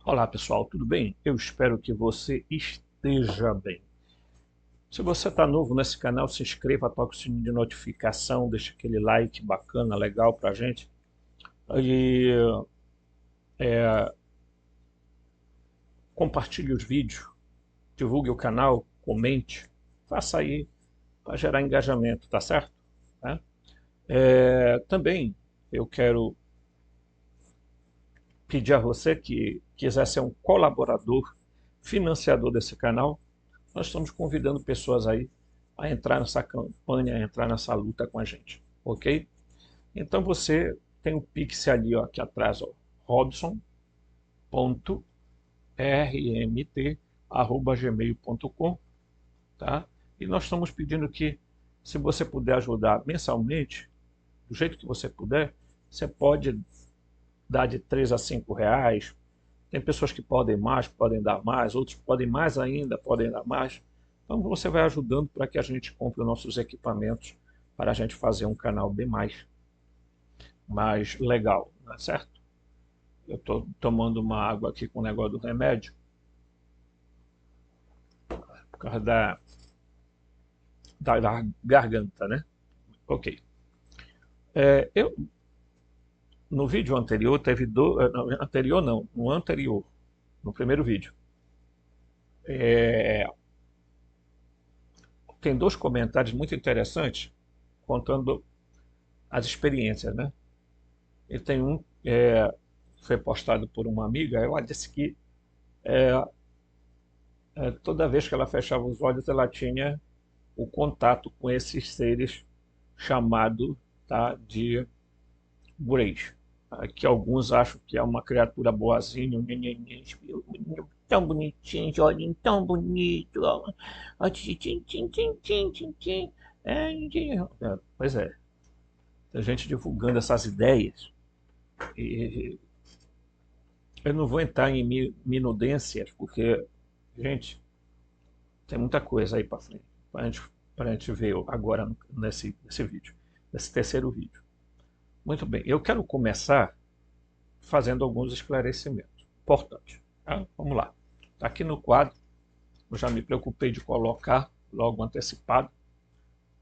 Olá pessoal, tudo bem? Eu espero que você esteja bem. Se você está novo nesse canal, se inscreva, toque o sininho de notificação, deixa aquele like bacana, legal pra gente. E compartilhe os vídeos, divulgue o canal, comente, faça aí para gerar engajamento, tá certo? Tá? Também eu quero pedir a você que quiser ser um colaborador, financiador desse canal. Nós estamos convidando pessoas aí a entrar nessa campanha, a entrar nessa luta com a gente, ok? Então você tem o Pix ali, ó, aqui atrás, ó, robson.rmt@gmail.com, tá? E nós estamos pedindo que, se você puder ajudar mensalmente, do jeito que você puder, você pode dar de 3 a 5 reais. Tem pessoas que podem mais, podem dar mais, outros podem mais ainda, podem dar mais. Então você vai ajudando para que a gente compre os nossos equipamentos para a gente fazer um canal bem mais legal, não é certo? Eu estou tomando uma água aqui com o negócio do remédio, por causa da garganta, né? Ok. Eu, no vídeo anterior, teve não, anterior não, no anterior, no primeiro vídeo, é, tem dois comentários muito interessantes contando as experiências, né? E tem um foi postado por uma amiga. Ela disse que toda vez que ela fechava os olhos, ela tinha o contato com esses seres chamado, tá, de Greys, tá, que alguns acham que é uma criatura boazinha, um menininho tão bonitinho, de olhinho tão bonito, ó, tchim, tchim, tchim, tchim, tchim, tchim, tchim. Pois é, tem gente divulgando essas ideias e eu não vou entrar em minudências, porque, gente, tem muita coisa aí para frente, para a gente ver agora nesse vídeo, nesse terceiro vídeo. Muito bem, eu quero começar fazendo alguns esclarecimentos importantes. Tá? Vamos lá. Tá aqui no quadro, eu já me preocupei de colocar logo antecipado,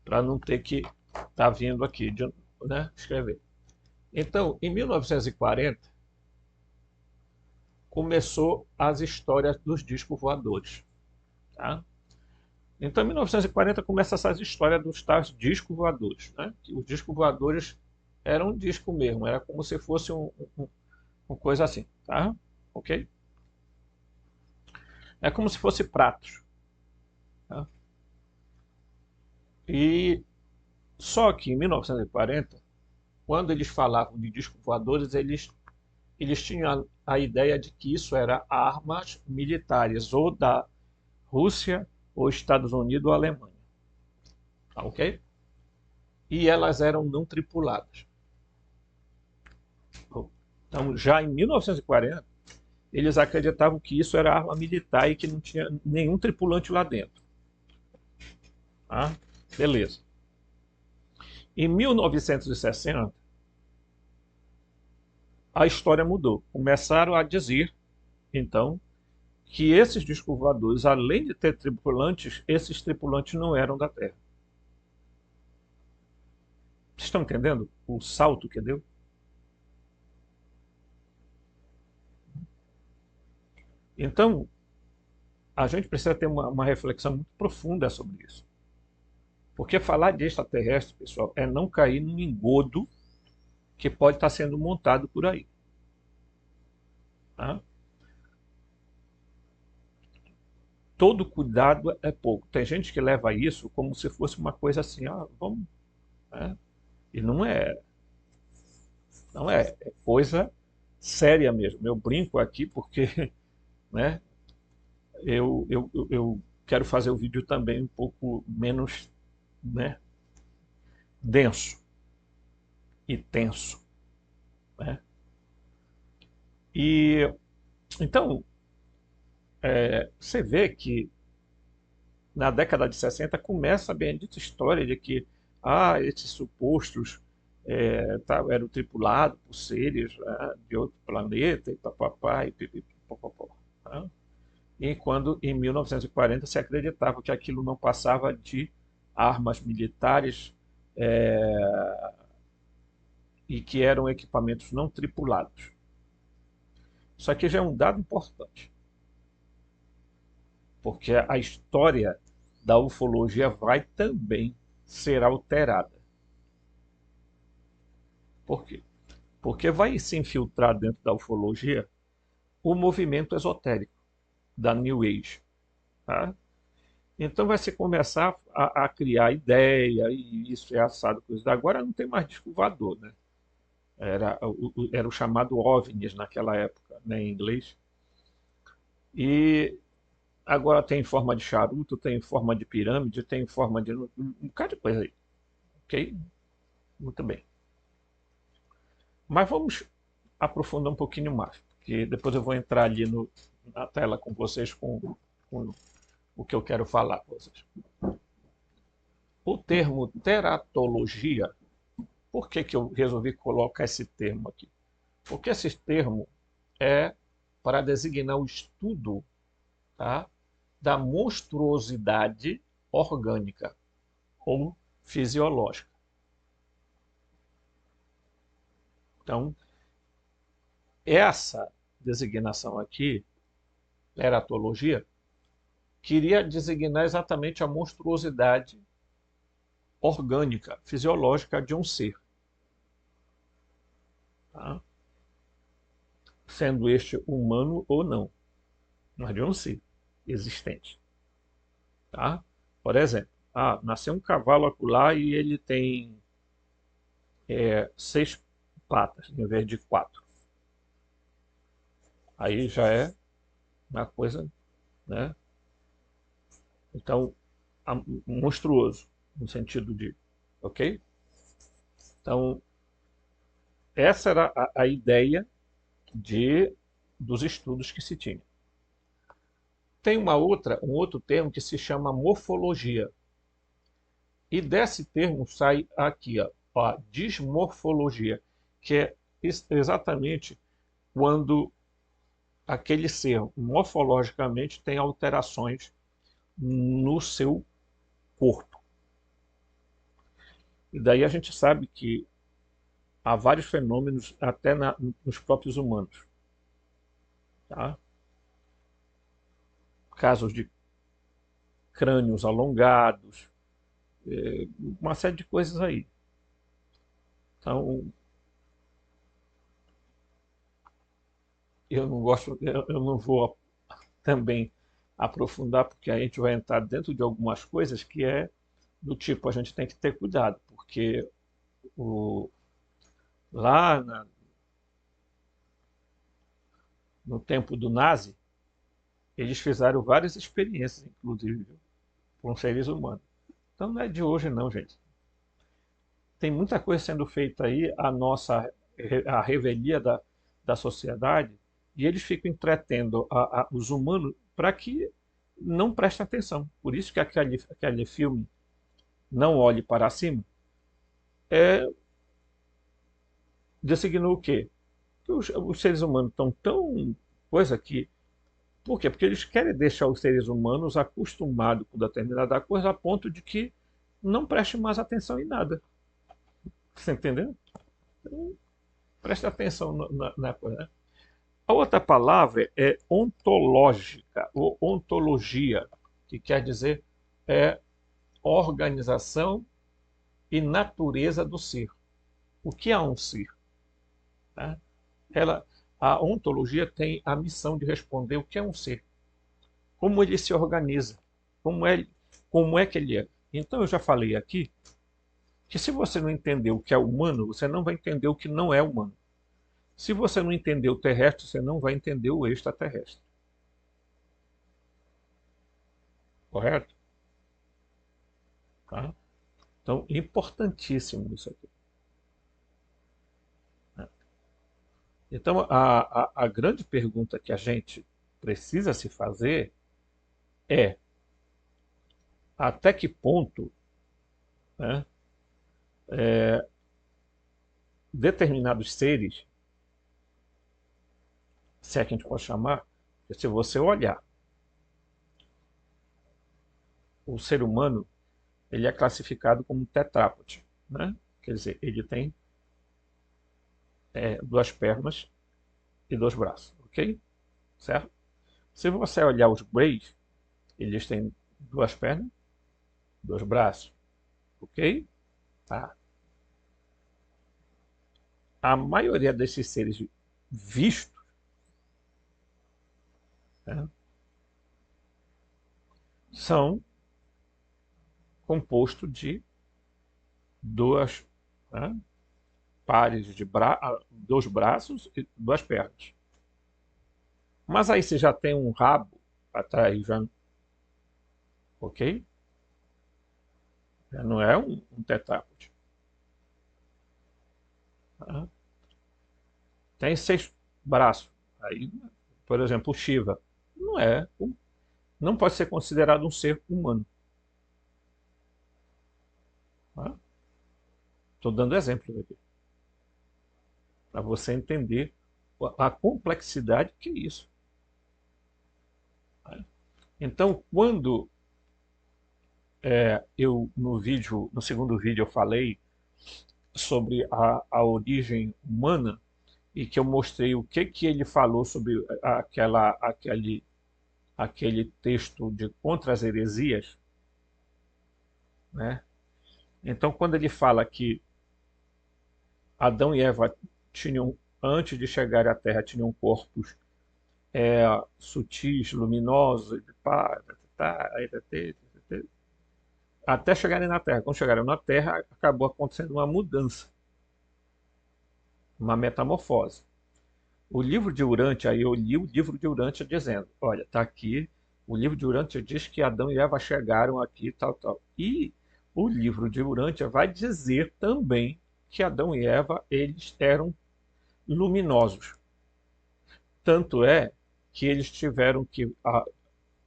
para não ter que estar vindo aqui, né, escrever. Então, em 1940, começou as histórias dos discos voadores. Tá? Então, em 1940 começa essa história dos tais discos voadores, né? Que os discos voadores eram um disco mesmo, era como se fosse uma coisa assim, tá? Ok? É como se fosse pratos. Tá? E só que em 1940, quando eles falavam de discos voadores, eles tinham a ideia de que isso era armas militares, ou da Rússia, ou Estados Unidos, ou Alemanha. Tá, ok? E elas eram não tripuladas. Então, já em 1940, eles acreditavam que isso era arma militar e que não tinha nenhum tripulante lá dentro. Tá? Beleza. Em 1960, a história mudou. Começaram a dizer, então, que esses discos voadores, além de ter tripulantes, esses tripulantes não eram da Terra. Vocês estão entendendo o salto que deu? Então, a gente precisa ter uma reflexão muito profunda sobre isso. Porque falar de extraterrestre, pessoal, é não cair num engodo que pode estar sendo montado por aí. Tá? Todo cuidado é pouco. Tem gente que leva isso como se fosse uma coisa assim, ah, vamos. Né? E não é coisa séria mesmo. Eu brinco aqui porque, né, eu quero fazer o vídeo também um pouco menos, né, denso e tenso. Né? E então, você vê que na década de 60 começa a bendita história de que esses supostos eram tripulados por seres, né, de outro planeta, e papapá, e pipipi. tá? E quando, em 1940, se acreditava que aquilo não passava de armas militares e que eram equipamentos não tripulados. Isso aqui já é um dado importante, porque a história da ufologia vai também ser alterada. Por quê? Porque vai se infiltrar dentro da ufologia o movimento esotérico da New Age. Tá? Então vai se começar a criar ideia, e isso é assado, coisa. Agora não tem mais disco voador, né? Era o chamado OVNIs naquela época, né, em inglês. E agora tem em forma de charuto, tem em forma de pirâmide, tem em forma de um bocado de coisa aí. Ok? Muito bem. Mas vamos aprofundar um pouquinho mais, porque depois eu vou entrar ali na tela com vocês com o que eu quero falar com vocês. O termo teratologia, por que que eu resolvi colocar esse termo aqui? Porque esse termo é para designar o estudo, tá, da monstruosidade orgânica ou fisiológica. Então, essa designação aqui, teratologia, queria designar exatamente a monstruosidade orgânica, fisiológica de um ser. Tá? Sendo este humano ou não, mas de um ser existente. Tá? Por exemplo, nasceu um cavalo acolá e ele tem 6 patas, em vez de 4. Aí já é uma coisa, né? Então, monstruoso, no sentido de, ok? Então, essa era a ideia dos estudos que se tinha. Tem um outro termo que se chama morfologia. E desse termo sai aqui, a dismorfologia, que é exatamente quando aquele ser morfologicamente tem alterações no seu corpo. E daí a gente sabe que há vários fenômenos até nos próprios humanos. Tá? Casos de crânios alongados, uma série de coisas aí. Então, eu não vou também aprofundar, porque a gente vai entrar dentro de algumas coisas que é do tipo, a gente tem que ter cuidado, porque o, lá no tempo do Nazi, eles fizeram várias experiências, inclusive, com seres humanos. Então não é de hoje não, gente. Tem muita coisa sendo feita aí, a revelia da sociedade, e eles ficam entretendo os humanos para que não prestem atenção. Por isso que aquele filme Não Olhe Para Cima designou o quê? Que os seres humanos estão tão coisa que... Por quê? Porque eles querem deixar os seres humanos acostumados com determinada coisa a ponto de que não prestem mais atenção em nada. Você entendeu? Então, preste atenção na coisa. Né? A outra palavra é ontológica, ou ontologia, que quer dizer organização e natureza do ser. O que é um ser? Né? A ontologia tem a missão de responder o que é um ser, como ele se organiza, como é que ele é. Então eu já falei aqui que se você não entender o que é humano, você não vai entender o que não é humano. Se você não entender o terrestre, você não vai entender o extraterrestre. Correto? Tá? Então, importantíssimo isso aqui. Então, a grande pergunta que a gente precisa se fazer é até que ponto, né, determinados seres, se é que a gente pode chamar, Se você olhar o ser humano, ele é classificado como um tetrápode, né? Quer dizer, ele tem duas pernas e dois braços, ok? Certo? Se você olhar os Greys, eles têm duas pernas, dois braços, ok? Tá. A maioria desses seres vistos, né, são compostos de duas, né, pares de dois braços e duas pernas. Mas aí você já tem um rabo atrás, já, ok? Já não é um tetrápode. Tá? Tem seis braços. Aí, por exemplo, o Shiva não pode ser considerado um ser humano. Estou dando exemplos aqui, para você entender a complexidade que é isso. Tá? Então, quando eu no segundo vídeo eu falei sobre a origem humana e que eu mostrei o que ele falou sobre aquele texto de Contra as Heresias, né? Então, quando ele fala que Adão e Eva tinham, antes de chegar à Terra, tinham corpos sutis, luminosos, até chegarem na Terra. Quando chegaram na Terra, acabou acontecendo uma mudança, uma metamorfose. O livro de Urântia, aí eu li o livro de Urântia dizendo, olha, está aqui, o livro de Urântia diz que Adão e Eva chegaram aqui, tal, tal. E o livro de Urântia vai dizer também que Adão e Eva, eles eram luminosos. Tanto é que eles tiveram que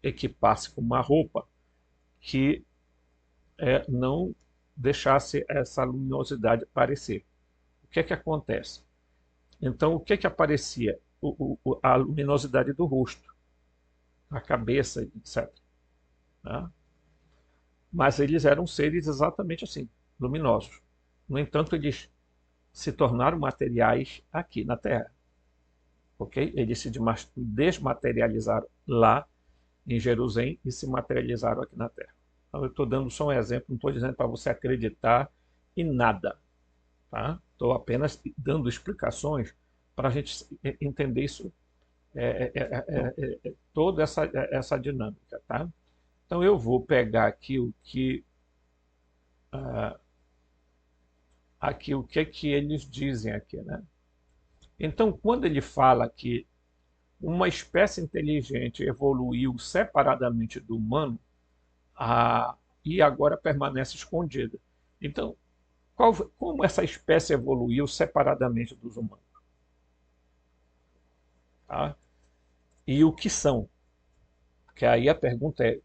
equipar-se com uma roupa que não deixasse essa luminosidade aparecer. O que é que acontece? Então, o que é que aparecia? A luminosidade do rosto, a cabeça, etc. Né? Mas eles eram seres exatamente assim, luminosos. No entanto, eles se tornaram materiais aqui na Terra. Okay? Eles se desmaterializaram lá em Jerusalém e se materializaram aqui na Terra. Então, eu estou dando só um exemplo, não estou dizendo para você acreditar em nada. Tá? Estou apenas dando explicações para a gente entender isso, toda essa dinâmica. Tá? Então eu vou pegar aqui o que eles dizem aqui, né? Então, quando ele fala que uma espécie inteligente evoluiu separadamente do humano e agora permanece escondida. Então, como essa espécie evoluiu separadamente dos humanos? Tá? E o que são? Porque aí a pergunta é,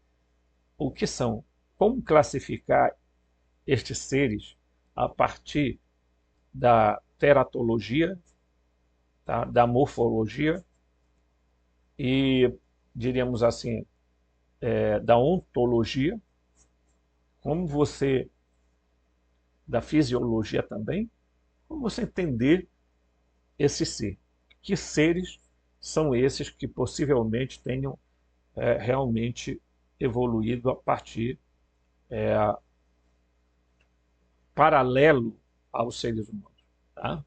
o que são? Como classificar estes seres a partir da teratologia, tá? Da morfologia e, diríamos assim, da ontologia, como você, da fisiologia também, como você entender esse ser? Que seres são esses que possivelmente tenham realmente evoluído a partir paralelo aos seres humanos? Tá?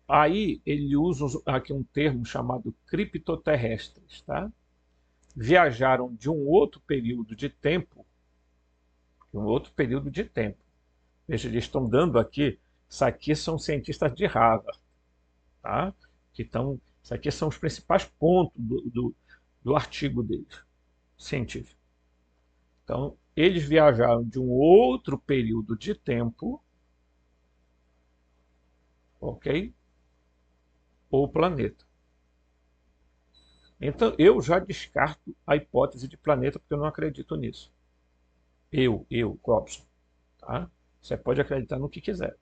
Aí ele usa aqui um termo chamado criptoterrestres. Tá? Viajaram de um outro período de tempo, Veja, eles estão dando aqui, isso aqui são cientistas de Harvard, tá? Isso aqui são os principais pontos do artigo deles, científico. Então, eles viajaram de um outro período de tempo, ok? Ou planeta. Então, eu já descarto a hipótese de planeta, porque eu não acredito nisso. Clobson. Tá? Você pode acreditar no que quiser.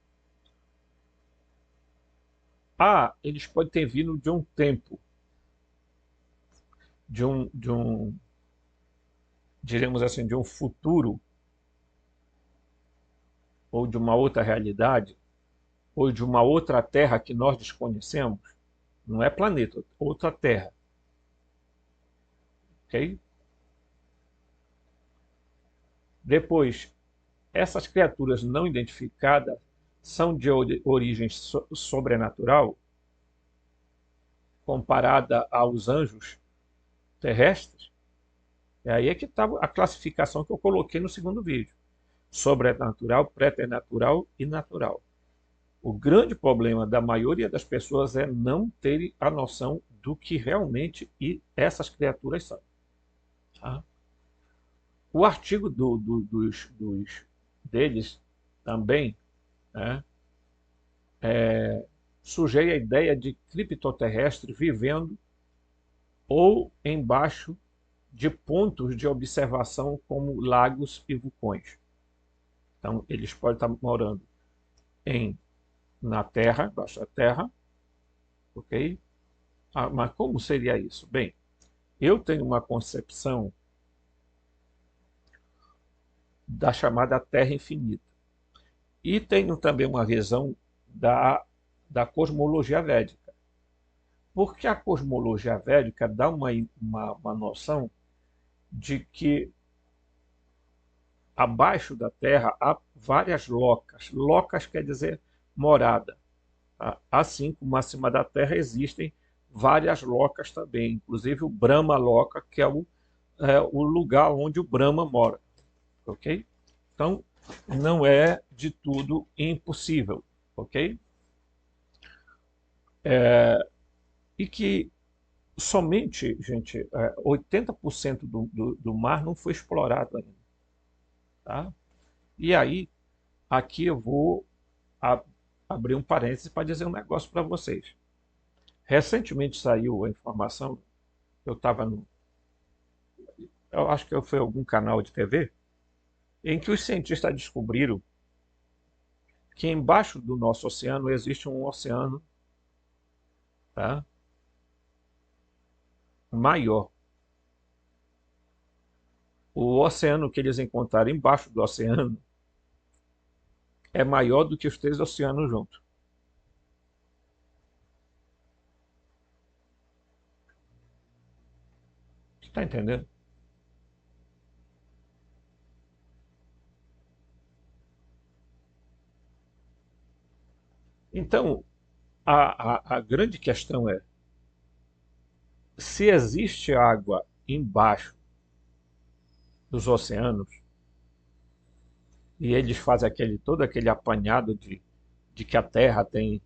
Eles podem ter vindo de um tempo diremos assim, de um futuro ou de uma outra realidade ou de uma outra terra que nós desconhecemos, não é planeta, outra terra, ok? Depois, essas criaturas não identificadas são de origem sobrenatural, comparada aos anjos terrestres. E aí é que está a classificação que eu coloquei no segundo vídeo: sobrenatural, preternatural e natural. O grande problema da maioria das pessoas é não terem a noção do que realmente essas criaturas são. Tá? O artigo deles também, né, sujeita a ideia de criptoterrestres vivendo ou embaixo de pontos de observação como lagos e vulcões. Então, eles podem estar morando na Terra, embaixo da Terra, ok? Mas como seria isso? Bem, eu tenho uma concepção da chamada Terra Infinita. E tenho também uma visão da cosmologia védica. Porque a cosmologia védica dá uma noção de que abaixo da Terra há várias locas. Locas quer dizer morada. Tá? Assim como acima da Terra existem várias locas também, inclusive o Brahma Loka, que é o lugar onde o Brahma mora. Ok? Então, não é de tudo impossível. Ok? E que somente, gente, 80% do mar não foi explorado ainda. Tá? E aí, aqui eu vou abrir um parênteses para dizer um negócio para vocês. Recentemente saiu a informação, eu estava eu acho que foi algum canal de TV, em que os cientistas descobriram que embaixo do nosso oceano existe um oceano, tá, maior. O oceano que eles encontraram embaixo do oceano é maior do que os 3 oceanos juntos. Você está entendendo? Então, a grande questão é: se existe água embaixo dos oceanos, e eles fazem todo aquele apanhado de que a Terra tem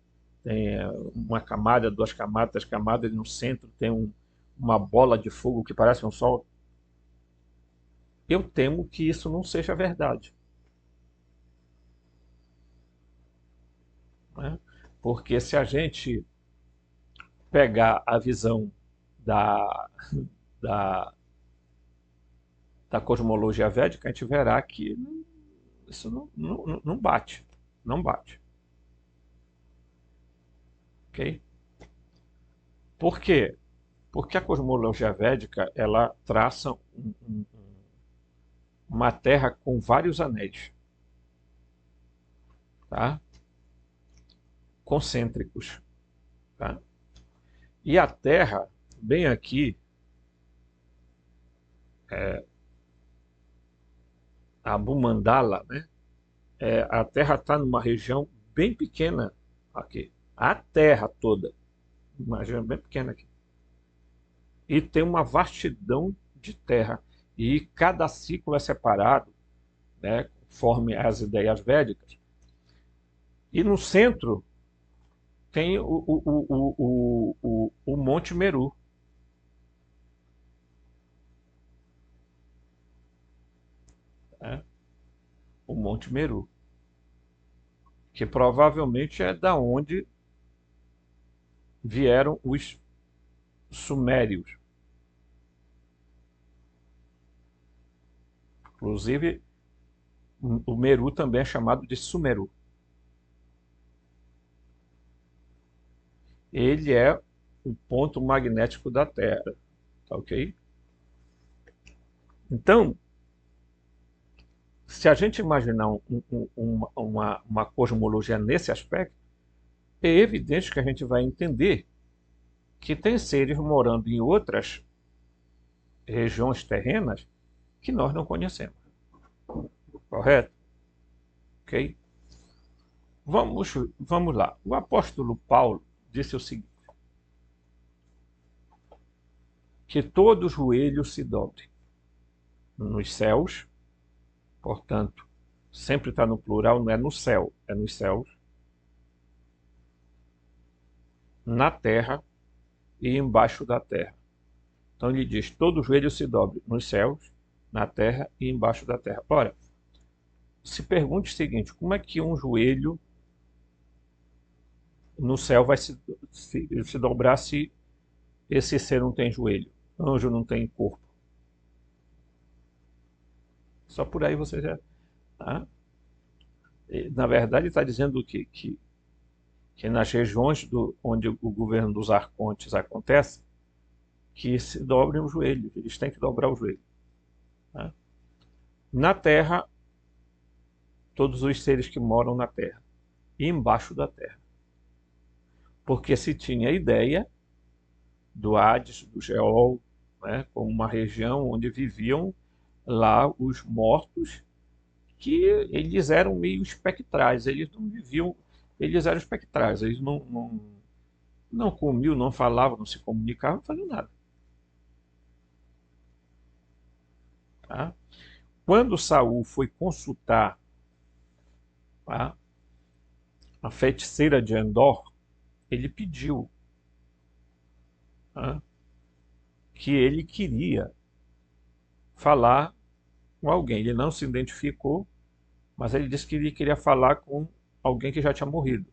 uma camada, 2 camadas, 3 camadas, e no centro tem uma bola de fogo que parece um sol, eu temo que isso não seja verdade. Né? Porque se a gente pegar a visão da, da, da cosmologia védica, a gente verá que isso não bate. Não bate. Ok? Por quê? Porque a cosmologia védica ela traça uma Terra com vários anéis, tá? Concêntricos. Tá? E a Terra, bem aqui, a Bhumandala, né? A Terra está numa região bem pequena aqui. A Terra toda, uma região bem pequena aqui. E tem uma vastidão de terra. E cada ciclo é separado, né, conforme as ideias védicas. E no centro tem o Monte Meru. Né? O Monte Meru. Que provavelmente é da onde vieram os sumérios. Inclusive, o Meru também é chamado de Sumeru. Ele é o ponto magnético da Terra. tá ok? Então, se a gente imaginar uma cosmologia nesse aspecto, é evidente que a gente vai entender que tem seres morando em outras regiões terrenas que nós não conhecemos, correto? Ok? Vamos lá. O apóstolo Paulo disse o seguinte: que todo joelho se dobre nos céus, portanto, sempre está no plural, não é no céu, é nos céus, na terra e embaixo da terra. Então ele diz: todo joelho se dobre nos céus, na terra e embaixo da terra. Ora, se pergunte o seguinte: como é que um joelho no céu vai se dobrar se esse ser não tem joelho? Anjo não tem corpo. Só por aí você já. Tá? Na verdade, está dizendo que nas regiões onde o governo dos arcontes acontece, que se dobrem os joelhos, eles têm que dobrar o joelho. Tá? Na terra, todos os seres que moram na terra, e embaixo da terra. Porque se tinha a ideia do Hades, do Sheol, né, como uma região onde viviam lá os mortos, que eles eram meio espectrais, eles não viviam, eles eram espectrais, eles não comiam, não falavam, não se comunicavam, não faziam nada. Tá? Quando Saul foi consultar, tá, a feiticeira de Endor, ele pediu, tá, que ele queria falar com alguém. Ele não se identificou, mas ele disse que ele queria falar com alguém que já tinha morrido,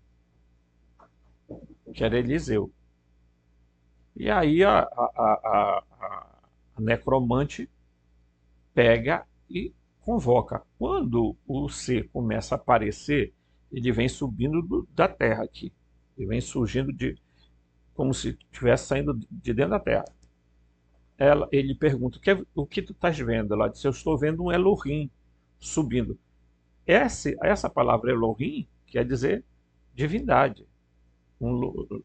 que era Eliseu. E aí a necromante pega e convoca. Quando o ser começa a aparecer, ele vem subindo da terra aqui. Ele vem surgindo como se estivesse saindo de dentro da terra. Ele pergunta: o que tu estás vendo? Ela disse: eu estou vendo um Elohim subindo. Essa palavra Elohim quer dizer divindade, um,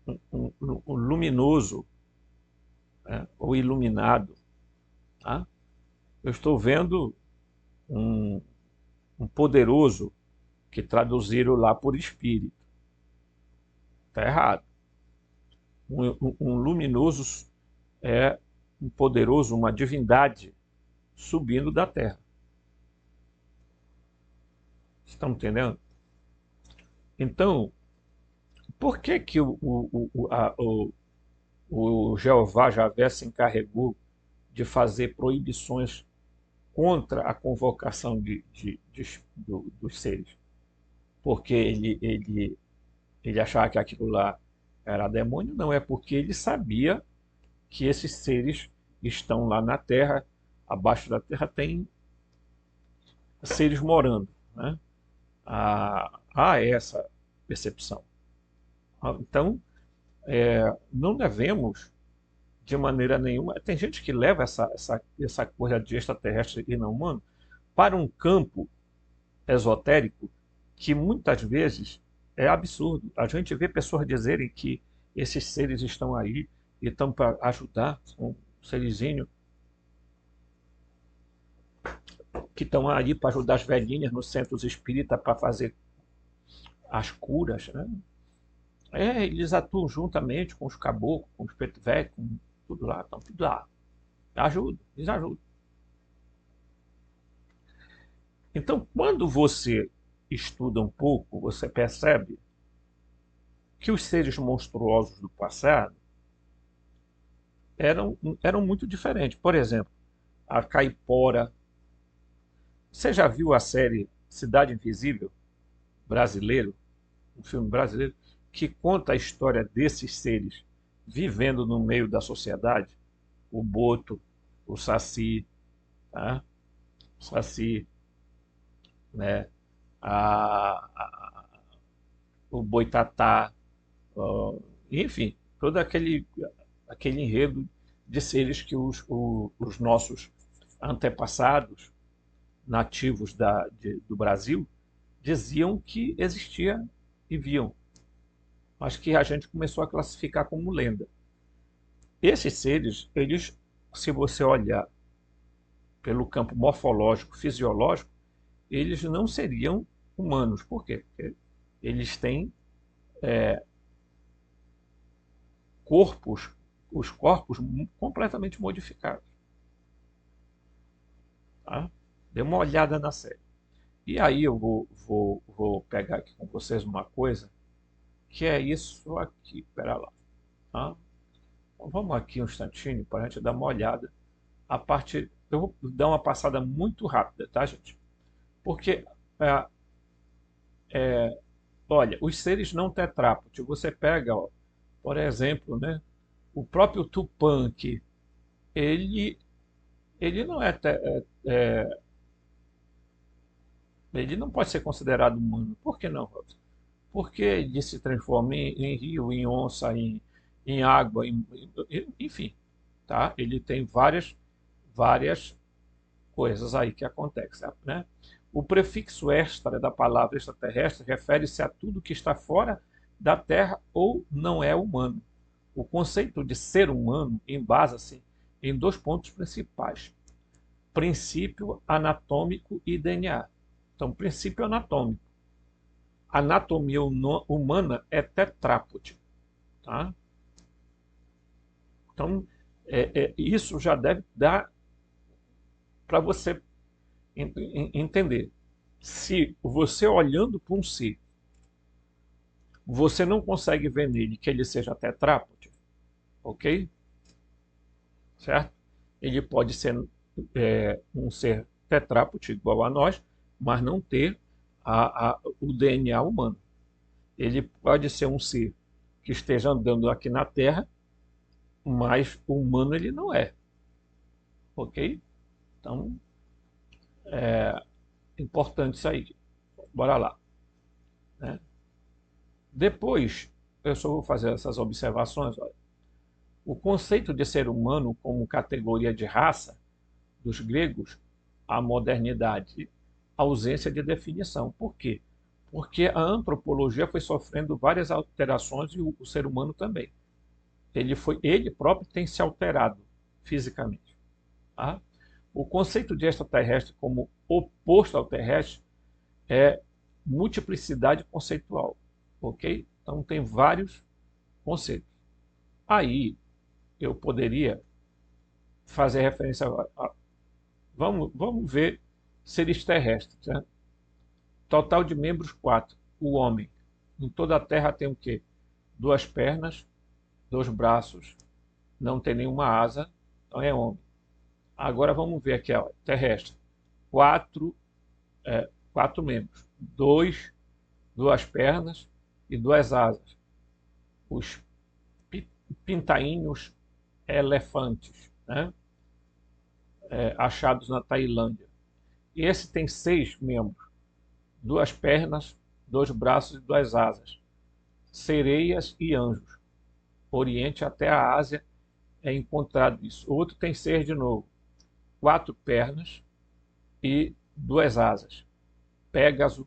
um luminoso, né, ou iluminado. Tá? Eu estou vendo um, um poderoso, que traduziram lá por espírito. Está errado. Um luminoso é um poderoso, uma divindade subindo da terra. Estão entendendo? Então, por que que o Jeová Javé se encarregou de fazer proibições contra a convocação dos seres? Porque ele achava que aquilo lá era demônio? Não, é porque ele sabia que esses seres estão lá na terra, abaixo da terra tem seres morando, né? Há essa percepção. Então, não devemos, de maneira nenhuma. Tem gente que leva essa coisa de extraterrestre e não humano para um campo esotérico que muitas vezes é absurdo. A gente vê pessoas dizerem que esses seres estão aí e estão para ajudar, são serizinho que estão aí para ajudar as velhinhas nos centros espíritas para fazer as curas, né? Eles atuam juntamente com os caboclos, com os preto velho, com tudo lá, estão tudo lá. Ajuda, eles ajudam. Então, quando você estuda um pouco, você percebe que os seres monstruosos do passado eram muito diferentes. Por exemplo, a caipora. Você já viu a série Cidade Invisível, brasileiro, um filme brasileiro, que conta a história desses seres vivendo no meio da sociedade? O boto, o saci, tá? O saci, né? a, a- o boitatá, enfim, todo aquele enredo de seres que os nossos antepassados nativos do Brasil diziam que existia e viam, mas que a gente começou a classificar como lenda. Esses seres, eles, se você olhar pelo campo morfológico, fisiológico, eles não seriam humanos. Por quê? Porque eles têm corpos, os corpos completamente modificados. Tá? Dê uma olhada na série. E aí eu vou pegar aqui com vocês uma coisa, que é isso aqui. Espera lá. Tá? Então, vamos aqui um instantinho para a gente dar uma olhada. A parte, eu vou dar uma passada muito rápida, tá, gente? Porque, olha, os seres não tetrápodes, você pega, ó, por exemplo, né, o próprio Tupã aqui, ele, ele não ele não pode ser considerado humano. Por que não, Robson? Porque ele se transforma em rio, em onça, em água, enfim, tá? Ele tem várias coisas aí que acontecem, né? O prefixo extra da palavra extraterrestre refere-se a tudo que está fora da Terra ou não é humano. O conceito de ser humano embasa-se em dois pontos principais: princípio anatômico e DNA. Então, princípio anatômico. A anatomia humana é tetrápode. Tá? Então, isso já deve dar para você entender. Se você olhando para um ser, você não consegue ver nele que ele seja tetrápode, ok? Certo? Ele pode ser um ser tetrápode igual a nós, mas não ter o DNA humano. Ele pode ser um ser que esteja andando aqui na Terra, mas humano ele não é, ok? Então, importante isso aí. Bora lá. Né? Depois, eu só vou fazer essas observações. Olha. O conceito de ser humano como categoria de raça dos gregos, a modernidade, ausência de definição. Por quê? Porque a antropologia foi sofrendo várias alterações e o ser humano também. Ele próprio tem se alterado fisicamente. Tá? O conceito de extraterrestre como oposto ao terrestre é multiplicidade conceitual, ok? Então tem vários conceitos. Aí eu poderia fazer referência agora. Vamos ver seres terrestres. Né? Total de membros 4. O homem. Em toda a Terra tem o quê? 2 pernas, 2 braços, não tem nenhuma asa, então é homem. Agora vamos ver aqui, ó, terrestre. 4 membros. 2 pernas e 2 asas. Os pintainhos elefantes, né? Achados na Tailândia. E esse tem 6 membros. 2 pernas, 2 braços e 2 asas. Sereias e anjos. Oriente até a Ásia é encontrado isso. O outro tem 6 de novo. 4 pernas e 2 asas. Pégaso,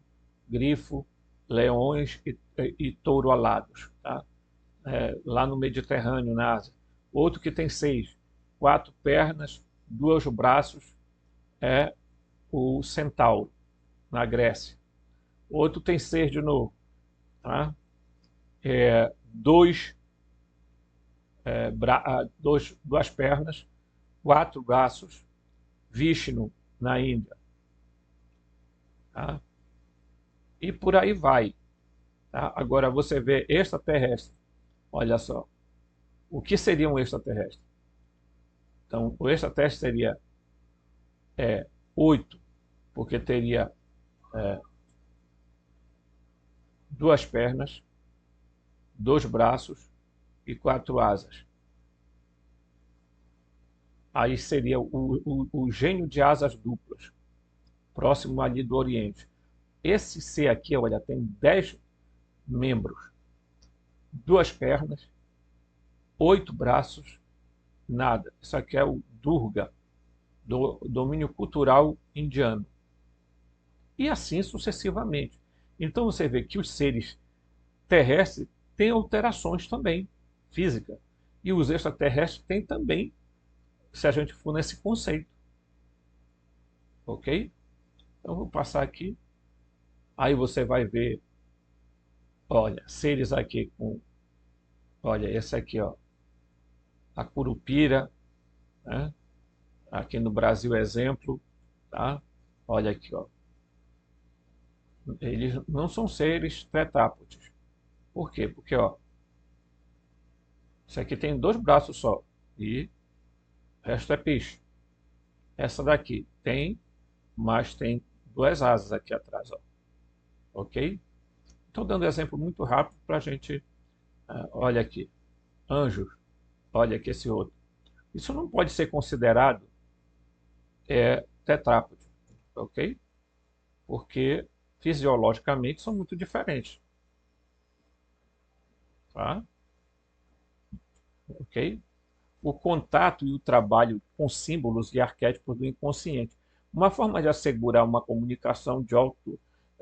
grifo, leões e touro alados. Tá? Lá no Mediterrâneo, na Ásia. Outro que tem 6. 4 pernas, 2 braços, é o centauro, na Grécia. Outro tem 6 de novo. Tá? 2 duas pernas, 4 braços, Vishnu, na Índia. Tá? E por aí vai. Tá? Agora você vê extraterrestre. Olha só. O que seria um extraterrestre? Então, o extraterrestre seria 8, porque teria 2 pernas, 2 braços e 4 asas. Aí seria o gênio de asas duplas, próximo ali do Oriente. Esse ser aqui, olha, tem 10 membros, 2 pernas, 8 braços nada. Isso aqui é o Durga, do domínio cultural indiano. E assim sucessivamente. Então você vê que os seres terrestres têm alterações também, física. E os extraterrestres têm também, se a gente for nesse conceito. Ok? Então vou passar aqui. Aí você vai ver, olha, seres aqui com, olha, esse aqui, ó, a curupira, né? Aqui no Brasil, exemplo, tá? Olha aqui, ó. Eles não são seres tetrápodes. Por quê? Porque, ó, isso aqui tem dois braços só e o resto é peixe. Essa daqui tem, mas tem duas asas aqui atrás, ó. Ok? Estou dando exemplo muito rápido para a gente. Olha aqui, anjos. Olha aqui esse outro. Isso não pode ser considerado tetrápode, ok? Porque fisiologicamente são muito diferentes, tá? Ok? O contato e o trabalho com símbolos e arquétipos do inconsciente. Uma forma de assegurar uma comunicação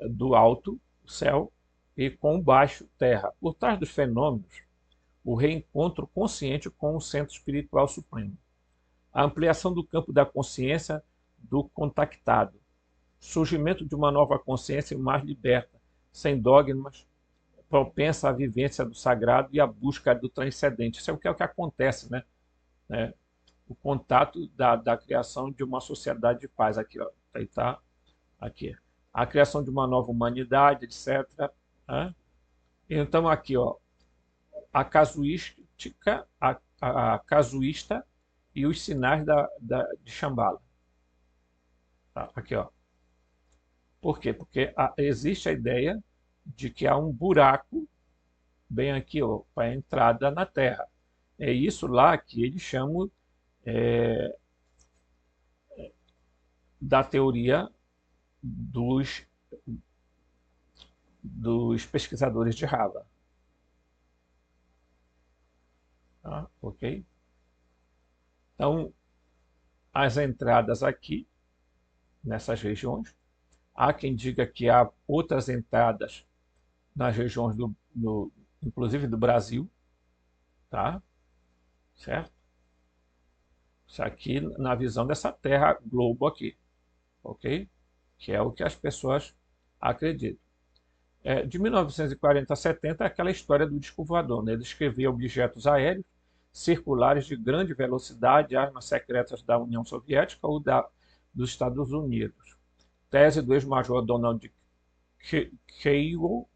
do alto, céu, e com o baixo, terra. Por trás dos fenômenos, o reencontro consciente com o centro espiritual supremo. A ampliação do campo da consciência do contactado. Surgimento de uma nova consciência mais liberta, sem dogmas, propensa à vivência do sagrado e à busca do transcendente. Isso é o que acontece, né? O contato da criação de uma sociedade de paz. Aqui, ó, tá, aqui. A criação de uma nova humanidade, etc. Né? Então, aqui, ó, a casuística, a casuísta e os sinais de Shambhala. Tá? Aqui, ó. Por quê? Porque existe a ideia de que há um buraco bem aqui, ó, para a entrada na Terra. É isso lá que eles chamam da teoria dos, dos pesquisadores de Harvard. Tá? Ok? Então, as entradas aqui, nessas regiões, há quem diga que há outras entradas nas regiões inclusive do Brasil, tá? Certo? Isso aqui na visão dessa Terra globo aqui, ok? Que é o que as pessoas acreditam. De 1940 a 70 é aquela história do disco voador, né? Ele descrevia objetos aéreos circulares de grande velocidade, armas secretas da União Soviética ou dos Estados Unidos. Tese do ex-major Donald Kael,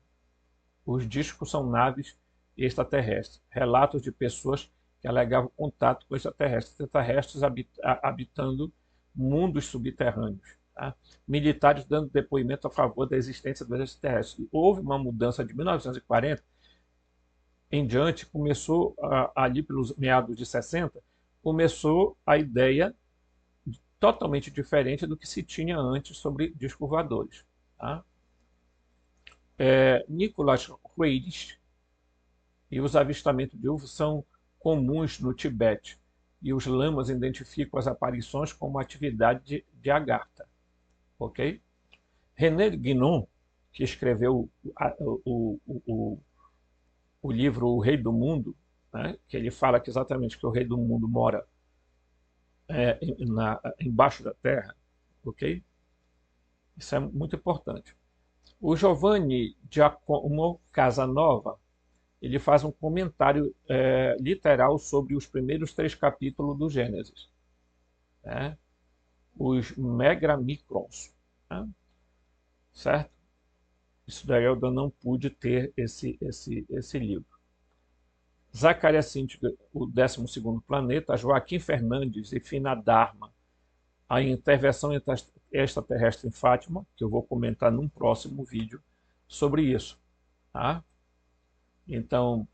os discos são naves extraterrestres. Relatos de pessoas que alegavam contato com extraterrestres habitando mundos subterrâneos. Tá? Militares dando depoimento a favor da existência dos extraterrestres. Houve uma mudança de 1940 em diante, começou ali pelos meados de 60, começou a ideia totalmente diferente do que se tinha antes sobre discos voadores. Tá? Nicholas Reis e os avistamentos de UFO são comuns no Tibete, e os lamas identificam as aparições como atividade de Agartha. Ok? René Guénon, que escreveu o livro O Rei do Mundo, né, que ele fala que exatamente que o Rei do Mundo mora embaixo da Terra, ok? Isso é muito importante. O Giovanni Giacomo Casanova, ele faz um comentário literal sobre os primeiros 3 capítulos do Gênesis, né? Os megramicrons, né? Certo? Isso daí eu não pude ter esse livro. Zacarias Síndica, o 12º planeta, Joaquim Fernandes e Fina Dharma, a intervenção extraterrestre em Fátima, que eu vou comentar num próximo vídeo sobre isso. Tá? Então,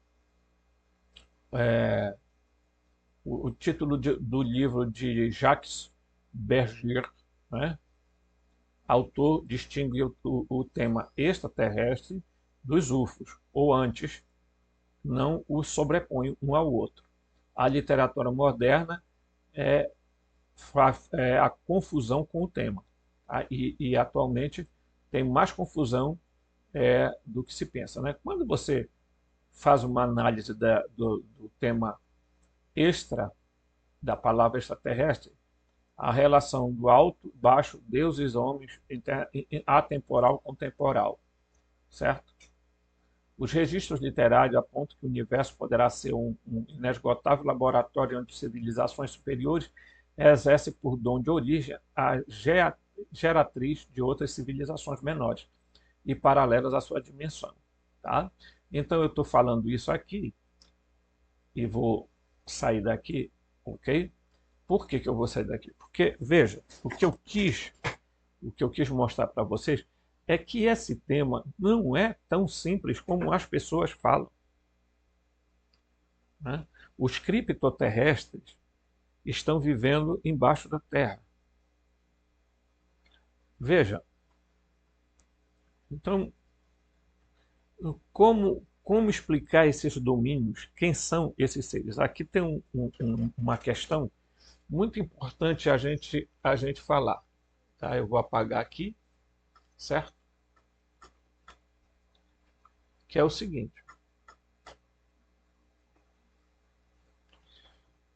o título do livro de Jacques Bergier, né? Autor distingue o tema extraterrestre dos UFOs, ou antes, não os sobrepõe um ao outro. a literatura moderna é, é a confusão com o tema. Tá? E atualmente tem mais confusão do que se pensa, né? Quando você faz uma análise do tema extra, da palavra extraterrestre, a relação do alto, baixo, deuses, homens, atemporal com temporal, certo? Os registros literários apontam que o universo poderá ser um inesgotável laboratório onde civilizações superiores exercem por dom de origem a geratriz de outras civilizações menores e paralelas à sua dimensão. Tá? Então eu estou falando isso aqui e vou sair daqui, ok? Por que eu vou sair daqui? Porque, veja, o que eu quis mostrar para vocês é que esse tema não é tão simples como as pessoas falam. Né? Os criptoterrestres estão vivendo embaixo da Terra. Veja, então, como explicar esses domínios? Quem são esses seres? Aqui tem uma questão muito importante a gente falar. Tá? Eu vou apagar aqui, certo? Que é o seguinte.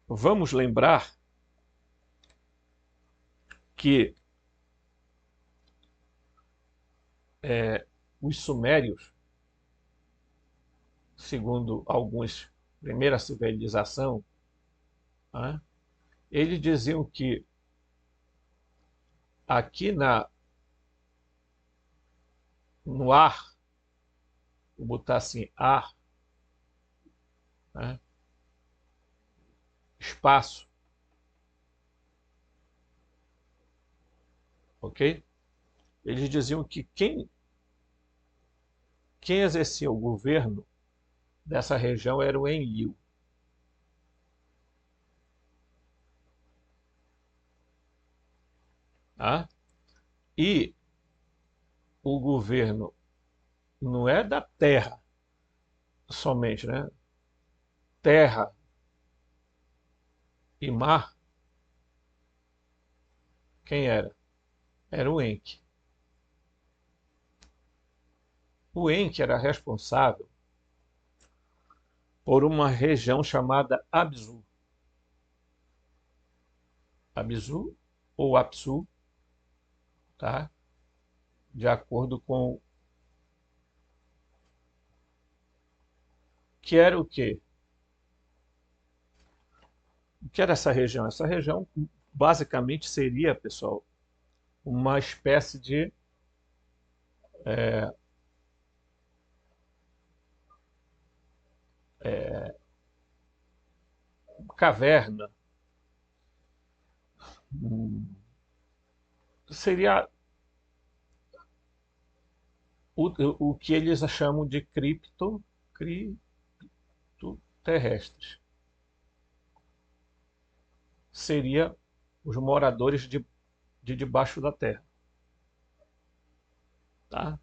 Vamos lembrar que os sumérios, segundo alguns, primeira civilização, né, eles diziam que aqui no ar, vou botar assim, ar, né, espaço, ok? Eles diziam que quem exercia o governo dessa região era o Enlil. Tá? E o governo não é da terra somente, né? Terra e mar, quem era? Era o Enki. O Enki era responsável por uma região chamada Abzu. Abzu ou Apsu, tá? De acordo com que era o quê? O que era essa região? Essa região basicamente seria, pessoal, uma espécie de caverna. Seria o que eles chamam de criptoterrestres. Seria os moradores de debaixo da terra. Tá?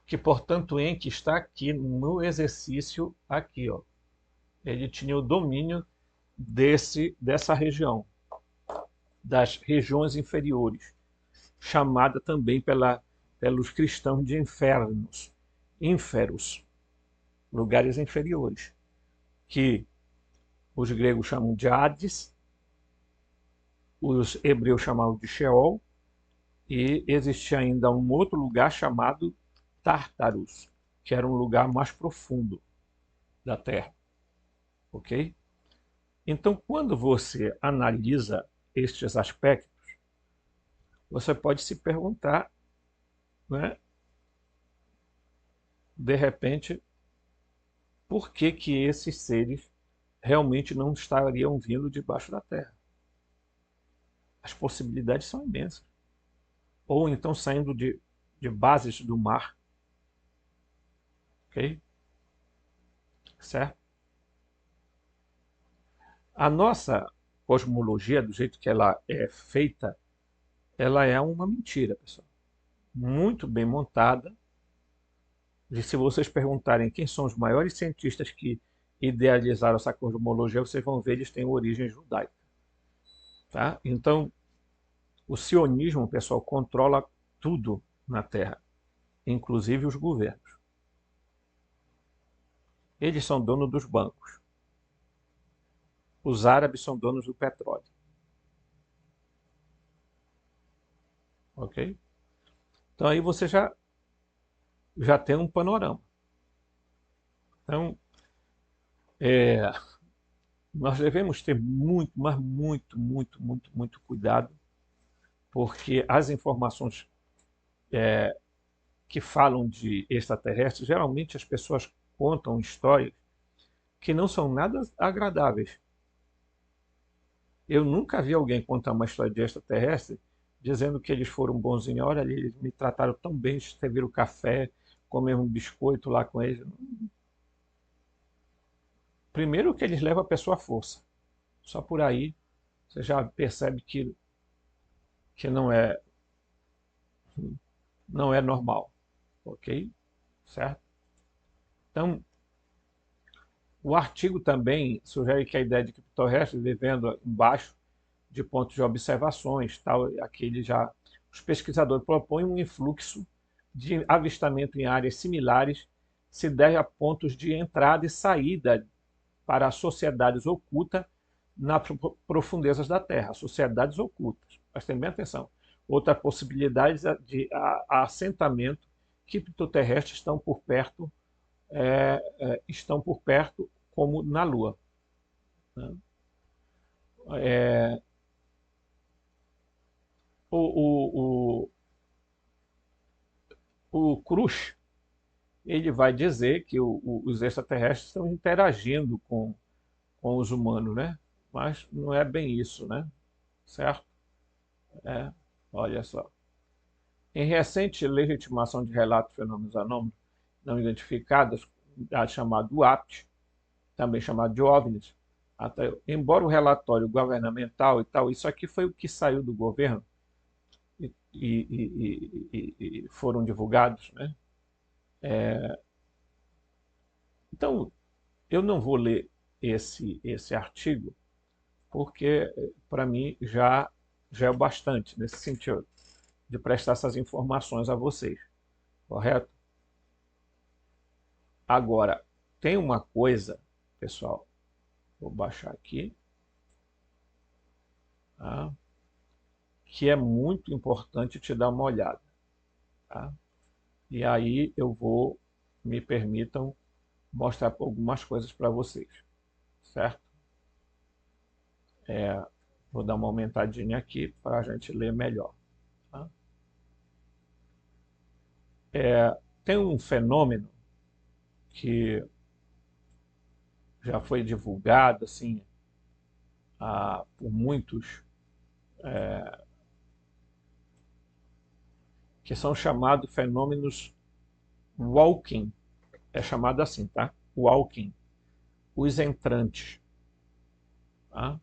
Que, portanto, Enki está aqui no exercício aqui, ó. Ele tinha o domínio dessa região, das regiões inferiores, chamada também pelos cristãos de infernos, ínferos, lugares inferiores, que os gregos chamam de Hades, os hebreus chamavam de Sheol, e existia ainda um outro lugar chamado Tártaros, que era um lugar mais profundo da Terra. Ok? Então, quando você analisa estes aspectos, você pode se perguntar, né, de repente, por que esses seres realmente não estariam vindo debaixo da Terra? As possibilidades são imensas. Ou então saindo de bases do mar. Ok? Certo? A nossa cosmologia, do jeito que ela é feita, ela é uma mentira, pessoal. Muito bem montada. E se vocês perguntarem quem são os maiores cientistas que idealizaram essa cosmologia, vocês vão ver, eles têm origem judaica. Tá? Então, o sionismo, pessoal, controla tudo na Terra, inclusive os governos. Eles são donos dos bancos. Os árabes são donos do petróleo. Ok? Então aí você já tem um panorama. Então, nós devemos ter muito, mas muito, muito, muito, muito cuidado, porque as informações que falam de extraterrestres, geralmente as pessoas contam histórias que não são nada agradáveis. Eu nunca vi alguém contar uma história de extraterrestre dizendo que eles foram bonzinhos. Olha ali, eles me trataram tão bem, serviram café, comeram um biscoito lá com eles. Primeiro que eles levam a pessoa à força. Só por aí você já percebe que não é normal. Ok? Certo? Então, o artigo também sugere que a ideia de extraterrestres vivendo embaixo de pontos de observações, tal, aquele já os pesquisadores propõem um influxo de avistamento em áreas similares se deve a pontos de entrada e saída para sociedades ocultas nas profundezas da Terra, sociedades ocultas. Prestem bem atenção. Outra possibilidade de assentamento criptoterrestres estão por perto, como na Lua. Né? O, o, o Cruz ele vai dizer que os extraterrestres estão interagindo com os humanos, né? Mas não é bem isso, né? Certo? Olha só. Em recente legitimação de relatos de fenômenos anômalos não identificados, chamado UAPT, também chamado de OVNIs, embora o relatório governamental e tal, isso aqui foi o que saiu do governo e foram divulgados, né? Então, eu não vou ler esse artigo, porque para mim já é o bastante nesse sentido, de prestar essas informações a vocês, correto? Agora, tem uma coisa, pessoal, vou baixar aqui, tá? Que é muito importante te dar uma olhada. Tá? E aí me permitam mostrar algumas coisas para vocês, certo? Vou dar uma aumentadinha aqui para a gente ler melhor. Tá? Tem um fenômeno que já foi divulgado assim, por muitos, que são chamados fenômenos walking, é chamado assim, tá? Walking, os entrantes. Tá?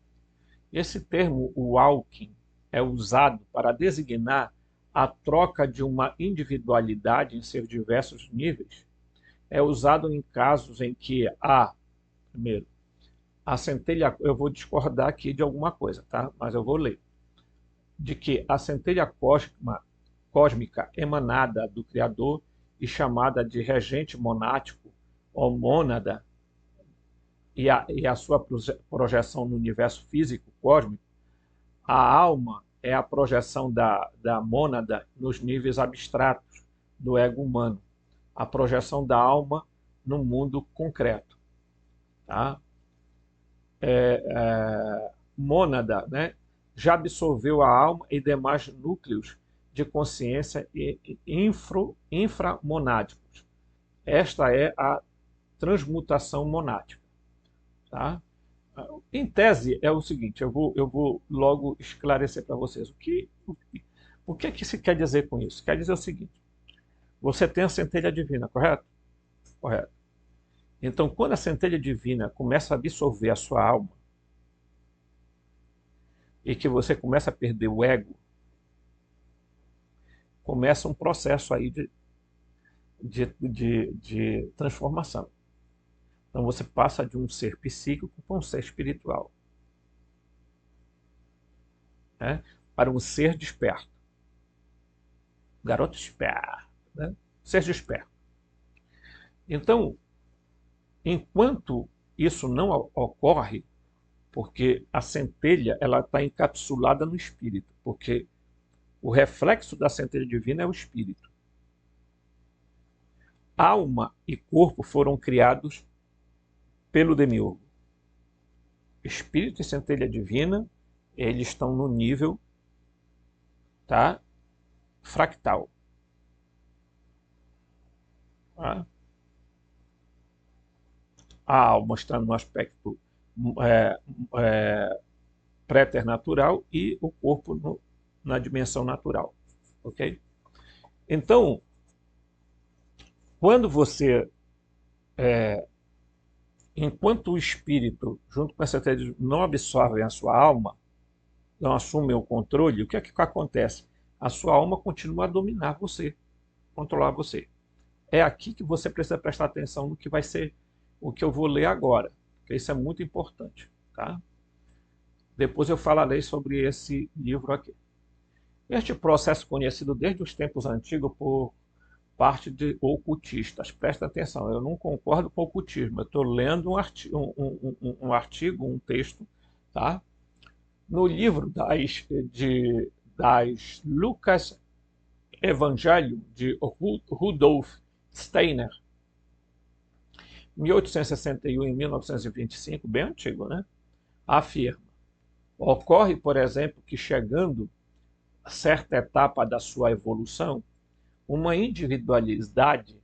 Esse termo walking é usado para designar a troca de uma individualidade em seus diversos níveis. É usado em casos em que primeiro, a centelha, eu vou discordar aqui de alguma coisa, tá? Mas eu vou ler. De que a centelha cósmica emanada do Criador e chamada de regente monático ou mônada e a sua projeção no universo físico cósmico, a alma é a projeção da mônada nos níveis abstratos do ego humano, a projeção da alma no mundo concreto. Tá? Mônada, né, já absorveu a alma e demais núcleos de consciência inframonádicos. Esta é a transmutação monádica. Tá? Em tese, é o seguinte, eu vou logo esclarecer para vocês. O que se quer dizer com isso? Quer dizer o seguinte, você tem a centelha divina, correto? Correto. Então, quando a centelha divina começa a absorver a sua alma, e que você começa a perder o ego, começa um processo aí de transformação. Então você passa de um ser psíquico para um ser espiritual, né? Para um ser desperto. Garoto esperto, né? Ser desperto. Então, enquanto isso não ocorre, porque a centelha ela está encapsulada no espírito, porque o reflexo da centelha divina é o espírito. Alma e corpo foram criados pelo demiurgo. Espírito e centelha divina, eles estão no nível, tá, fractal. Tá? A alma está no aspecto préternatural e o corpo na dimensão natural. Ok? Então, quando você, enquanto o espírito, junto com a centelha, não absorvem a sua alma, não assumem o controle, o que é que acontece? A sua alma continua a dominar você, controlar você. É aqui que você precisa prestar atenção no que vai ser o que eu vou ler agora, porque isso é muito importante, tá? Depois eu falarei sobre esse livro aqui. Este processo conhecido desde os tempos antigos por parte de ocultistas. Presta atenção, eu não concordo com o ocultismo, eu estou lendo um artigo, um texto, tá? No livro das Lucas Evangelho, de Rudolf Steiner, 1861 e 1925, bem antigo, né? Afirma: ocorre, por exemplo, que chegando a certa etapa da sua evolução, uma individualidade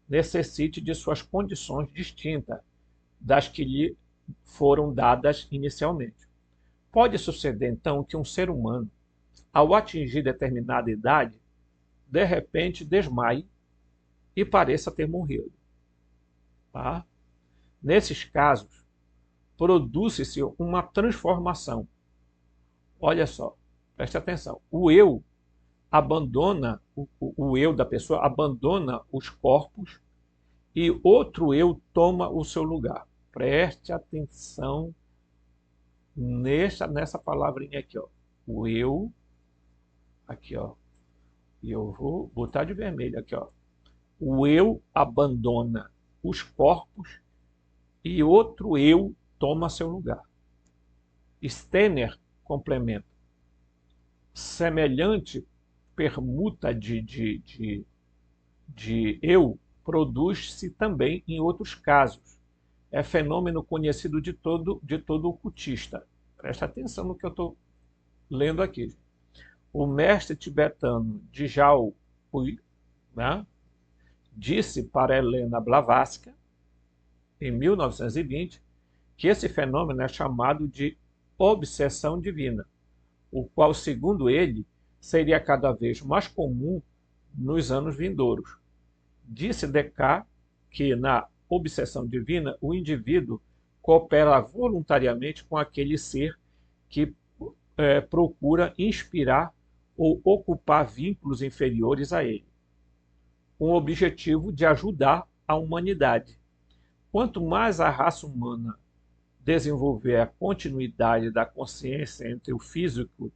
necessite de suas condições distintas das que lhe foram dadas inicialmente. Pode suceder, então, que um ser humano, ao atingir determinada idade, de repente desmaie e pareça ter morrido. Tá? Nesses casos, produz-se uma transformação. Olha só, preste atenção. O eu abandona, o eu da pessoa abandona os corpos e outro eu toma o seu lugar. Preste atenção nessa palavrinha aqui, ó. O eu, aqui, ó. E eu vou botar de vermelho aqui, ó. O eu abandona os corpos e outro eu toma seu lugar. Steiner complementa: semelhante permuta de eu produz-se também em outros casos. É fenômeno conhecido de todo ocultista. Presta atenção no que eu estou lendo aqui. O mestre tibetano Djao Hui, né, disse para Helena Blavatsky, em 1920, que esse fenômeno é chamado de obsessão divina, o qual, segundo ele, seria cada vez mais comum nos anos vindouros. Disse Descartes que, na obsessão divina, o indivíduo coopera voluntariamente com aquele ser que procura inspirar ou ocupar vínculos inferiores a ele, com o objetivo de ajudar a humanidade. Quanto mais a raça humana desenvolver a continuidade da consciência entre o físico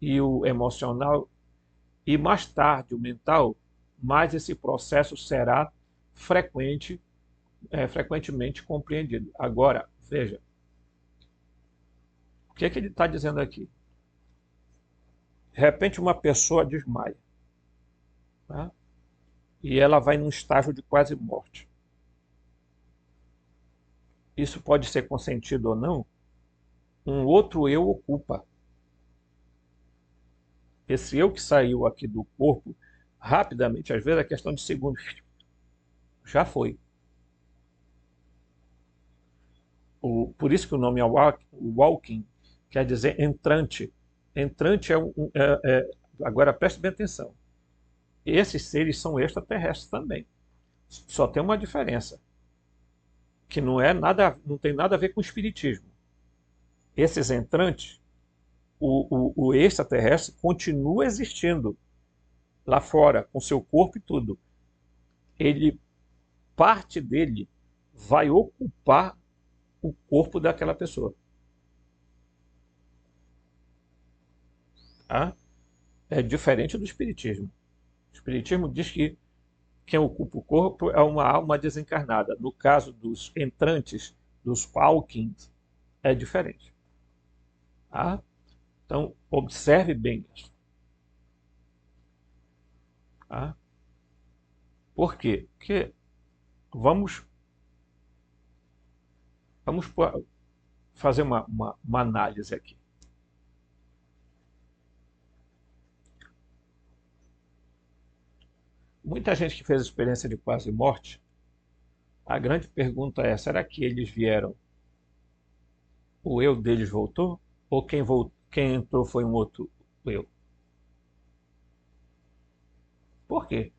e o emocional, e mais tarde o mental, mais esse processo será frequentemente compreendido. Agora, veja, o que é que ele está dizendo aqui? De repente uma pessoa desmaia, tá? E ela vai num estágio de quase morte. Isso pode ser consentido ou não, um outro eu ocupa. Esse eu que saiu aqui do corpo, rapidamente, às vezes é questão de segundos, já foi. Por isso que o nome é walking, quer dizer entrante. Entrante agora preste bem atenção. Esses seres são extraterrestres também. Só tem uma diferença, que não tem nada a ver com o espiritismo. Esses entrantes, o extraterrestre continua existindo lá fora, com seu corpo e tudo. Parte dele vai ocupar o corpo daquela pessoa. Tá? É diferente do espiritismo. O espiritismo diz que quem ocupa o corpo é uma alma desencarnada. No caso dos entrantes, dos Hawkins, é diferente. Tá? Então, observe bem isso. Tá? Por quê? Porque vamos fazer uma análise aqui. Muita gente que fez experiência de quase morte, a grande pergunta é, será que eles vieram, o eu deles voltou? Ou quem entrou foi um outro eu? Por quê?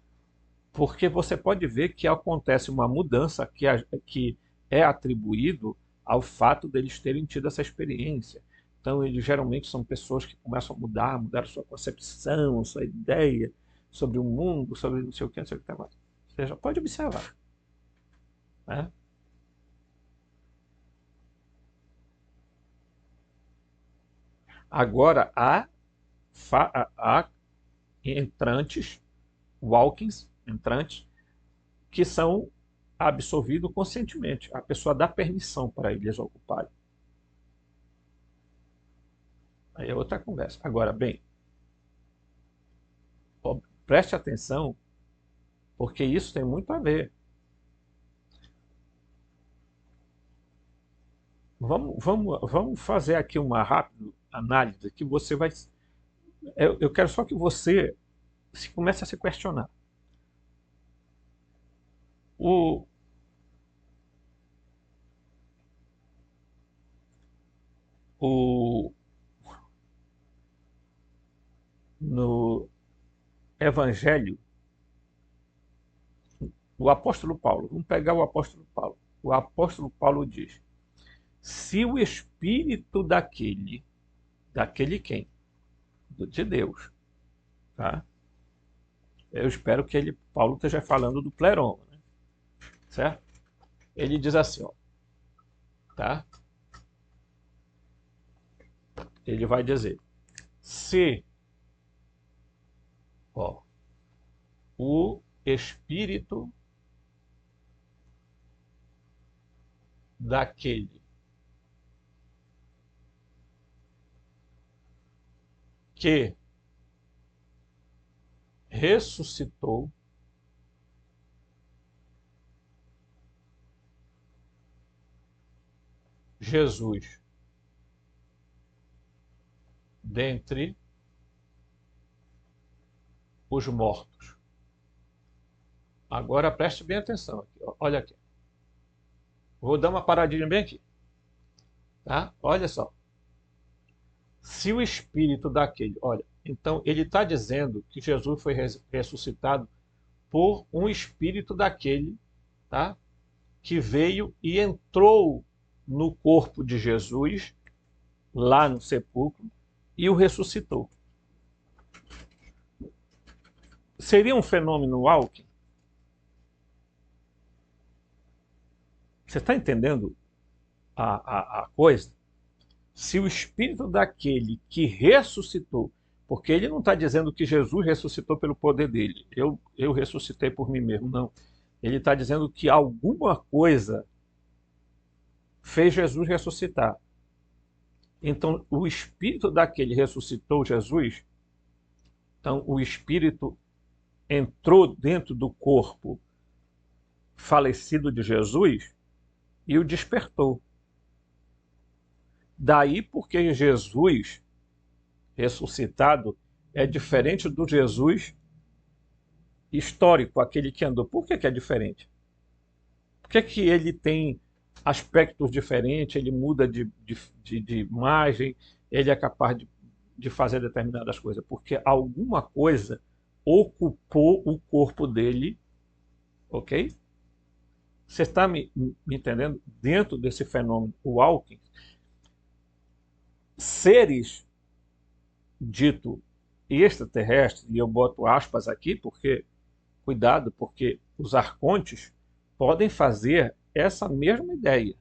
Porque você pode ver que acontece uma mudança que é atribuído ao fato deles terem tido essa experiência. Então, eles geralmente são pessoas que começam a mudar sua concepção, sua ideia sobre o mundo, sobre não sei o que, não sei o que mais. Você já pode observar. Né? Agora, há entrantes, walkings, entrantes, que são absorvidos conscientemente. A pessoa dá permissão para eles ocuparem. Aí é outra conversa. Agora, bem, preste atenção, porque isso tem muito a ver. Vamos fazer aqui uma rápida análise que você vai. Eu quero só que você comece a se questionar. O, o, no Evangelho, o apóstolo Paulo, vamos pegar o apóstolo Paulo. O apóstolo Paulo diz: se o espírito daquele quem? De Deus, tá? Eu espero que Paulo esteja falando do pleroma, né? Certo? Ele diz assim, ó, tá? Ele vai dizer, se ó, o espírito daquele que ressuscitou Jesus dentre os mortos. Agora preste bem atenção aqui, ó. Olha aqui. Vou dar uma paradinha bem aqui. Tá? Olha só. Se o espírito daquele, olha, então ele está dizendo que Jesus foi ressuscitado por um espírito daquele, tá? Que veio e entrou no corpo de Jesus, lá no sepulcro, e o ressuscitou. Seria um fenômeno Hawking? Você está entendendo a coisa? Se o espírito daquele que ressuscitou, porque ele não está dizendo que Jesus ressuscitou pelo poder dele, eu ressuscitei por mim mesmo, não. Ele está dizendo que alguma coisa fez Jesus ressuscitar. Então, o espírito daquele ressuscitou Jesus, então o espírito entrou dentro do corpo falecido de Jesus e o despertou. Daí porque Jesus ressuscitado é diferente do Jesus histórico, aquele que andou. Por que é diferente? Por que ele tem aspectos diferentes, ele muda de imagem, ele é capaz de fazer determinadas coisas? Porque alguma coisa ocupou o corpo dele, ok? Você está me entendendo? Dentro desse fenômeno, o Hawking, seres dito extraterrestres, e eu boto aspas aqui, porque, cuidado, porque os arcontes podem fazer essa mesma ideia.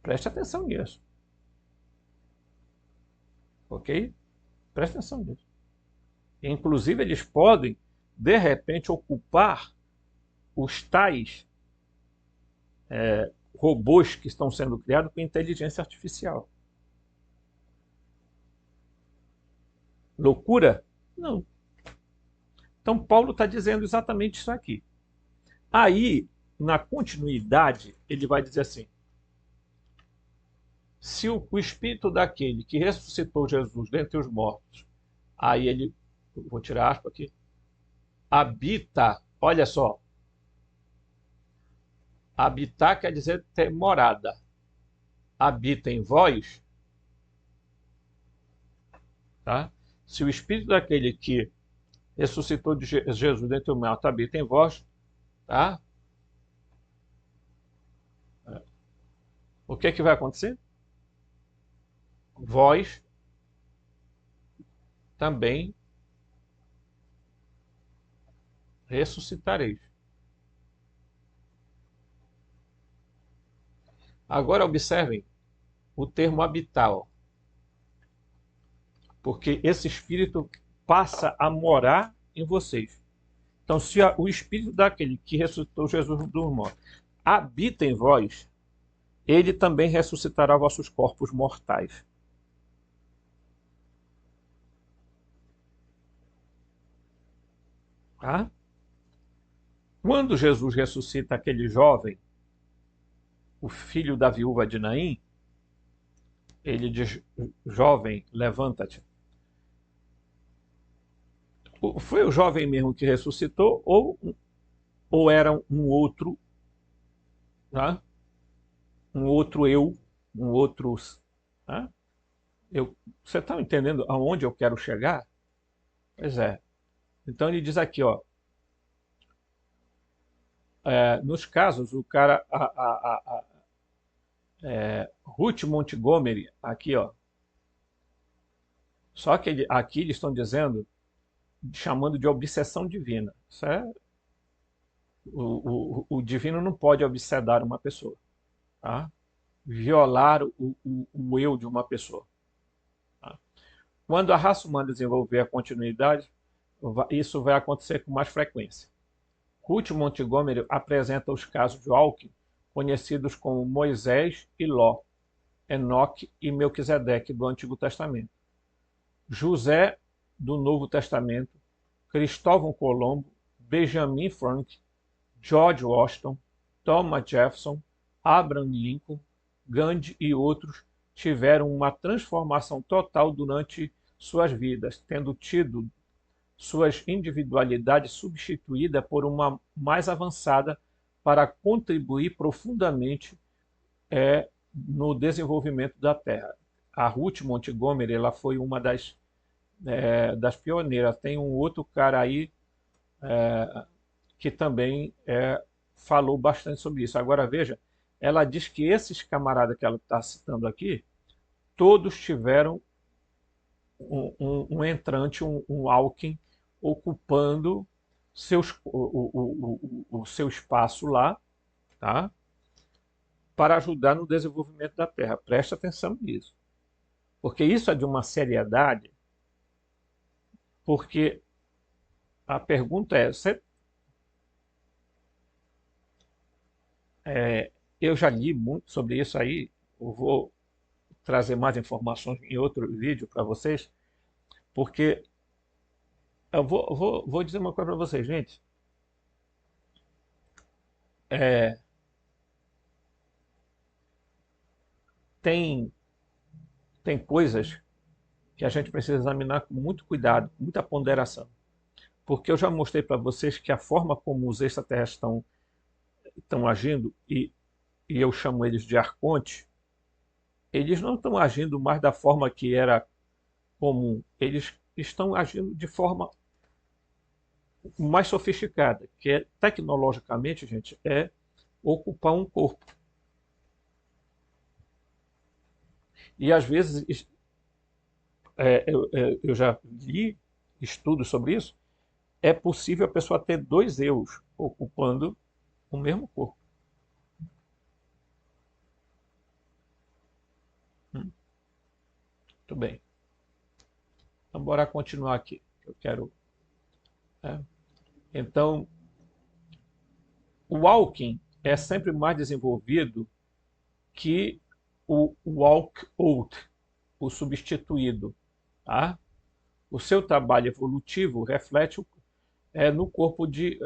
Preste atenção nisso, ok? Preste atenção nisso. Inclusive, eles podem, de repente, ocupar os tais robôs que estão sendo criados com inteligência artificial. Loucura? Não. Então, Paulo está dizendo exatamente isso aqui. Aí, na continuidade, ele vai dizer assim: se o espírito daquele que ressuscitou Jesus dentre os mortos, aí ele, vou tirar aspas aqui, habita, olha só, habitar quer dizer ter morada, habita em vós, tá? Se o espírito daquele que ressuscitou de Jesus dentre os mortos habita em vós, tá? O que é que vai acontecer? Vós também ressuscitareis. Agora observem o termo habitar, ó, porque esse espírito passa a morar em vocês. Então, se o espírito daquele que ressuscitou Jesus dos mortos habita em vós, ele também ressuscitará vossos corpos mortais. Tá? Quando Jesus ressuscita aquele jovem, o filho da viúva de Naim, ele diz: jovem, levanta-te. Foi o jovem mesmo que ressuscitou ou era um outro, tá? Um outro eu, um outro... Tá? Você está entendendo aonde eu quero chegar? Pois é. Então ele diz aqui, ó, nos casos, o cara, Ruth Montgomery, aqui, ó, só que aqui eles estão dizendo, chamando de obsessão divina. Isso é, o divino não pode obsedar uma pessoa, tá? Violar o eu de uma pessoa. Tá? Quando a raça humana desenvolver a continuidade, isso vai acontecer com mais frequência. Ruth Montgomery apresenta os casos de Alckmin, conhecidos como Moisés e Ló, Enoque e Melquisedeque do Antigo Testamento, José do Novo Testamento, Cristóvão Colombo, Benjamin Franklin, George Washington, Thomas Jefferson, Abraham Lincoln, Gandhi e outros tiveram uma transformação total durante suas vidas, tendo tido suas individualidades substituídas por uma mais avançada para contribuir profundamente no desenvolvimento da Terra. A Ruth Montgomery, ela foi uma das pioneiras. Tem um outro cara aí que também falou bastante sobre isso. Agora veja, ela diz que esses camaradas que ela está citando aqui, todos tiveram um entrante, um Alckmin, ocupando o seu espaço lá, tá? Para ajudar no desenvolvimento da Terra. Preste atenção nisso. Porque isso é de uma seriedade, porque a pergunta eu já li muito sobre isso aí, eu vou trazer mais informações em outro vídeo para vocês, porque eu vou dizer uma coisa para vocês, gente. Tem coisas que a gente precisa examinar com muito cuidado, com muita ponderação. Porque eu já mostrei para vocês que a forma como os extraterrestres estão agindo, e eu chamo eles de arcontes, eles não estão agindo mais da forma que era comum. Eles estão agindo de forma mais sofisticada, que é, tecnologicamente, gente, é ocupar um corpo. E às vezes, eu já li estudos sobre isso, é possível a pessoa ter dois eus ocupando o mesmo corpo. Muito bem. Então, bora continuar aqui. Eu quero, né? Então, o walking é sempre mais desenvolvido que o walk-out, o substituído. Tá? O seu trabalho evolutivo reflete no corpo de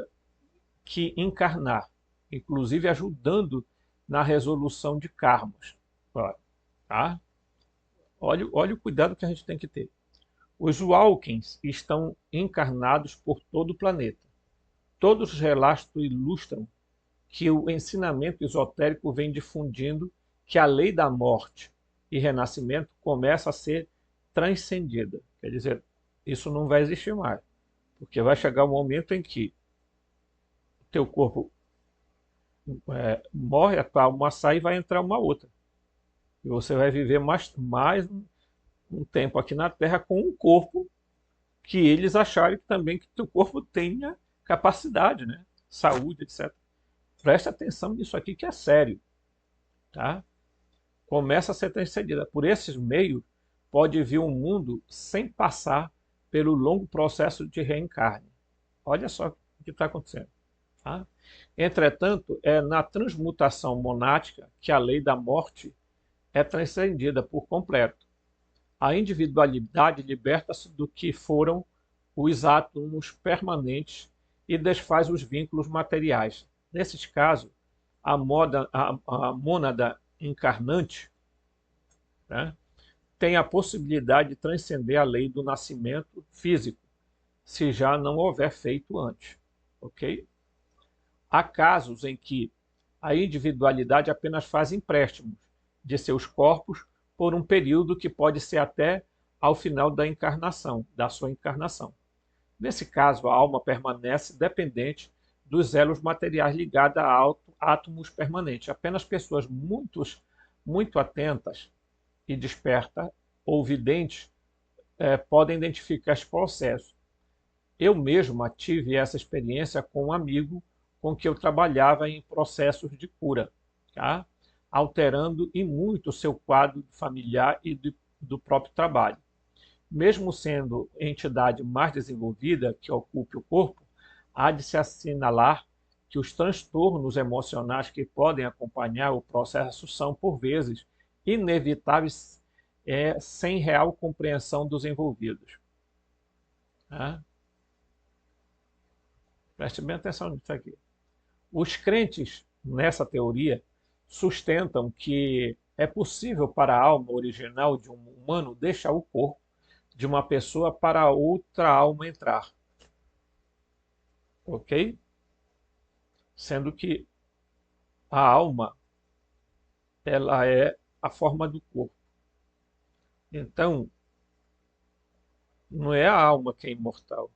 que encarnar, inclusive ajudando na resolução de karmas. Tá? Olha o cuidado que a gente tem que ter. Os Walkens estão encarnados por todo o planeta. Todos os relatos ilustram que o ensinamento esotérico vem difundindo que a lei da morte e renascimento começa a ser transcendida. Quer dizer, isso não vai existir mais, porque vai chegar um momento em que o teu corpo morre, a tua alma sai e vai entrar uma outra. E você vai viver mais um tempo aqui na Terra com um corpo que eles acharem também que teu corpo tenha capacidade, né? Saúde, etc. Presta atenção nisso aqui que é sério. Tá? Começa a ser transcendida. Por esses meios, pode vir um mundo sem passar pelo longo processo de reencarne. Olha só o que está acontecendo. Tá? Entretanto, é na transmutação monática que a lei da morte é transcendida por completo. A individualidade liberta-se do que foram os átomos permanentes e desfaz os vínculos materiais. Nesses casos, a mônada encarnante, né, tem a possibilidade de transcender a lei do nascimento físico, se já não houver feito antes. Ok? Há casos em que a individualidade apenas faz empréstimos de seus corpos por um período que pode ser até ao final da sua encarnação. Nesse caso, a alma permanece dependente dos elos materiais ligados a átomos permanentes. Apenas pessoas muito atentas e despertas ou videntes podem identificar esse processo. Eu mesma tive essa experiência com um amigo com que eu trabalhava em processos de cura, tá? Alterando e muito o seu quadro familiar e do próprio trabalho. Mesmo sendo entidade mais desenvolvida que ocupe o corpo, há de se assinalar que os transtornos emocionais que podem acompanhar o processo são, por vezes, inevitáveis sem real compreensão dos envolvidos. Tá? Preste bem atenção nisso aqui. Os crentes nessa teoria sustentam que é possível para a alma original de um humano deixar o corpo de uma pessoa para outra alma entrar. Ok? Sendo que a alma, ela é a forma do corpo. Então, não é a alma que é imortal,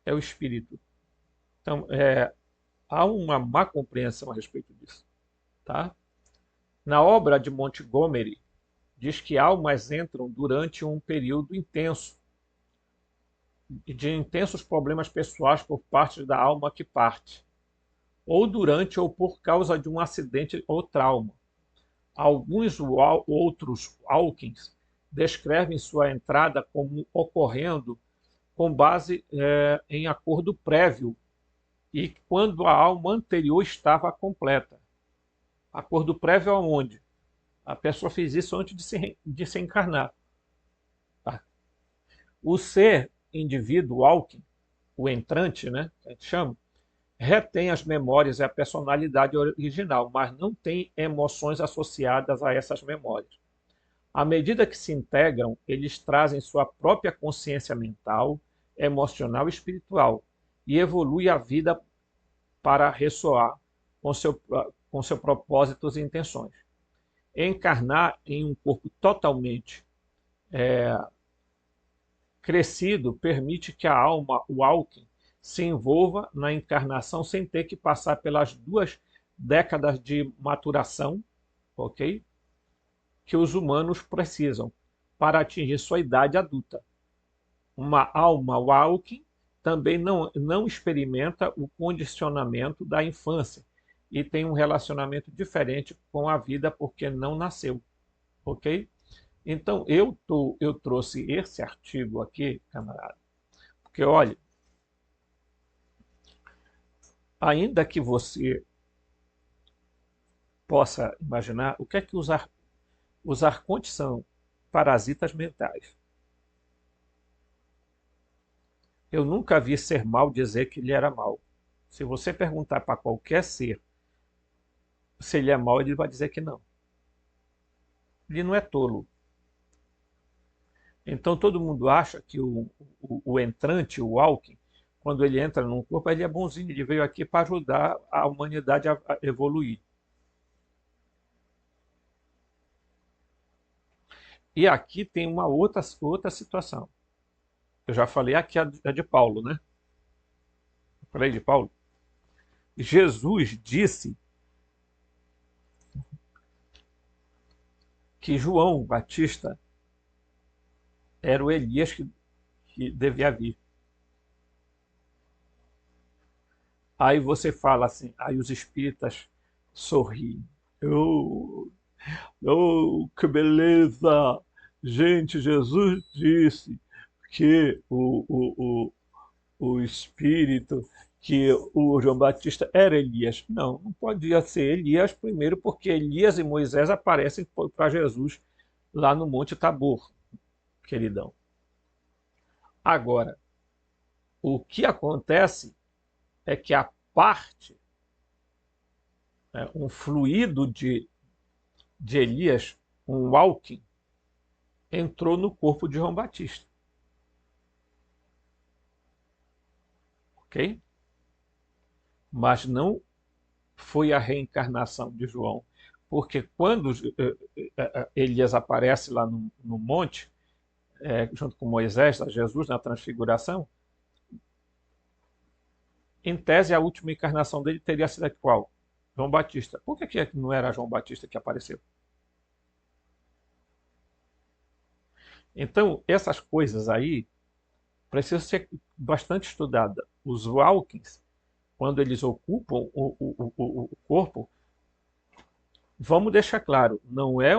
é o espírito. Então, há uma má compreensão a respeito disso. Tá? Na obra de Montgomery, diz que almas entram durante um período intenso, de intensos problemas pessoais por parte da alma que parte, ou durante ou por causa de um acidente ou trauma. Alguns outros Hawkins descrevem sua entrada como ocorrendo com base em acordo prévio e quando a alma anterior estava completa. Acordo prévio aonde? A pessoa fez isso antes de se encarnar. Tá? O ser indivíduo Hawking, o entrante, né, que a gente chama, retém as memórias e a personalidade original, mas não tem emoções associadas a essas memórias. À medida que se integram, eles trazem sua própria consciência mental, emocional e espiritual e evolui a vida para ressoar com seus propósitos e intenções. Encarnar em um corpo totalmente crescido permite que a alma, o Alkin, se envolva na encarnação sem ter que passar pelas 2 décadas de maturação, ok? Que os humanos precisam para atingir sua idade adulta. Uma alma Walking também não experimenta o condicionamento da infância e tem um relacionamento diferente com a vida porque não nasceu, ok? Então, eu trouxe esse artigo aqui, camarada, porque, olha, ainda que você possa imaginar, o que é que os arcontes são? Parasitas mentais. Eu nunca vi ser mal dizer que ele era mal. Se você perguntar para qualquer ser se ele é mau, ele vai dizer que não. Ele não é tolo. Então todo mundo acha que o entrante, o Alckmin, quando ele entra num corpo, ele é bonzinho, ele veio aqui para ajudar a humanidade a evoluir. E aqui tem uma outra situação. Eu já falei aqui a de Paulo, né? Eu falei de Paulo. Jesus disse que João Batista era o Elias que devia vir. Aí você fala assim, aí os espíritas sorriem. Oh, oh, que beleza! Gente, Jesus disse que o espírito, que o João Batista era Elias. Não, não podia ser Elias primeiro, porque Elias e Moisés aparecem para Jesus lá no Monte Tabor, queridão. Agora, o que acontece é que a parte, né, um fluido de Elias, um walking, entrou no corpo de João Batista. Ok? Mas não foi a reencarnação de João. Porque quando Elias aparece lá no monte, junto com Moisés, Jesus na transfiguração, em tese a última encarnação dele teria sido qual? João Batista. Por que não era João Batista que apareceu? Então, essas coisas aí precisam ser bastante estudadas. Os Walkings, quando eles ocupam o corpo, vamos deixar claro, não é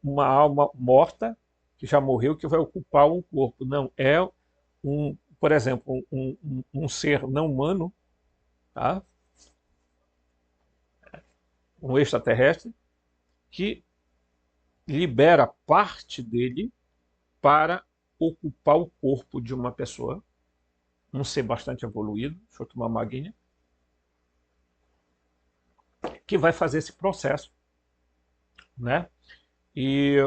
uma alma morta que já morreu que vai ocupar um corpo. Não, é por exemplo, um ser não humano, tá? Um extraterrestre, que libera parte dele para ocupar o corpo de uma pessoa, um ser bastante evoluído, deixa eu tomar uma aguinha, que vai fazer esse processo, né? E,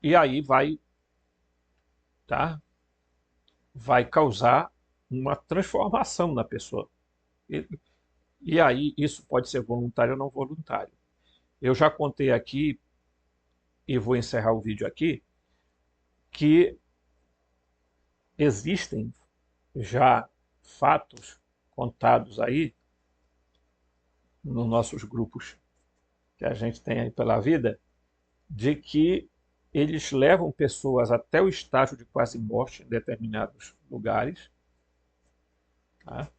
e aí tá? Vai causar uma transformação na pessoa. E aí isso pode ser voluntário ou não voluntário. Eu já contei aqui, e vou encerrar o vídeo aqui, que existem já fatos contados aí nos nossos grupos que a gente tem aí pela vida, de que eles levam pessoas até o estágio de quase morte em determinados lugares. Tá?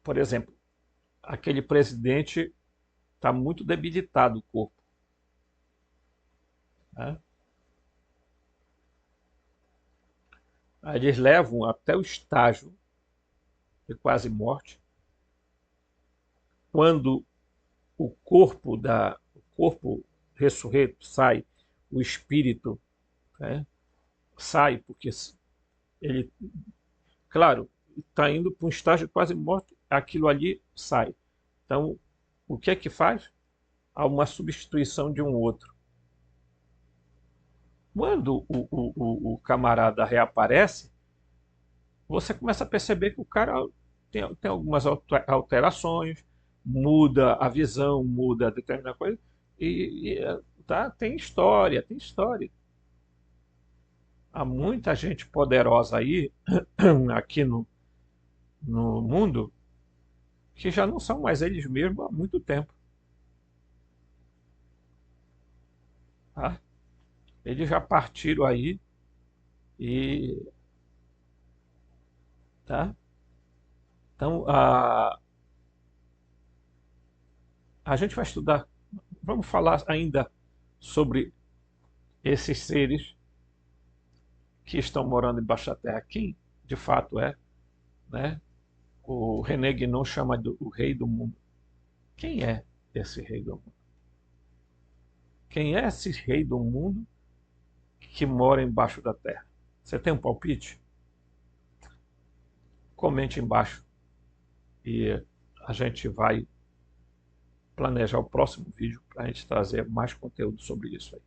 Por exemplo, aquele presidente está muito debilitado o corpo. Tá? Aí eles levam até o estágio de quase morte, quando o corpo ressurreto sai, o espírito, né, sai, porque ele, claro, está indo para um estágio de quase morte, aquilo ali sai. Então, o que é que faz? Há uma substituição de um outro. Quando o camarada reaparece, você começa a perceber que o cara tem algumas alterações, muda a visão, muda determinada coisa, tá, tem história, tem história. Há muita gente poderosa aí, aqui no mundo, que já não são mais eles mesmos há muito tempo. Tá? Eles já partiram aí E, tá? Então, a gente vai estudar, vamos falar ainda sobre esses seres que estão morando embaixo da Terra. Quem de fato é, né? O René Guénon chama de o rei do mundo. Quem é esse rei do mundo? Quem é esse rei do mundo que mora embaixo da Terra? Você tem um palpite? Comente embaixo e a gente vai planejar o próximo vídeo para a gente trazer mais conteúdo sobre isso aí.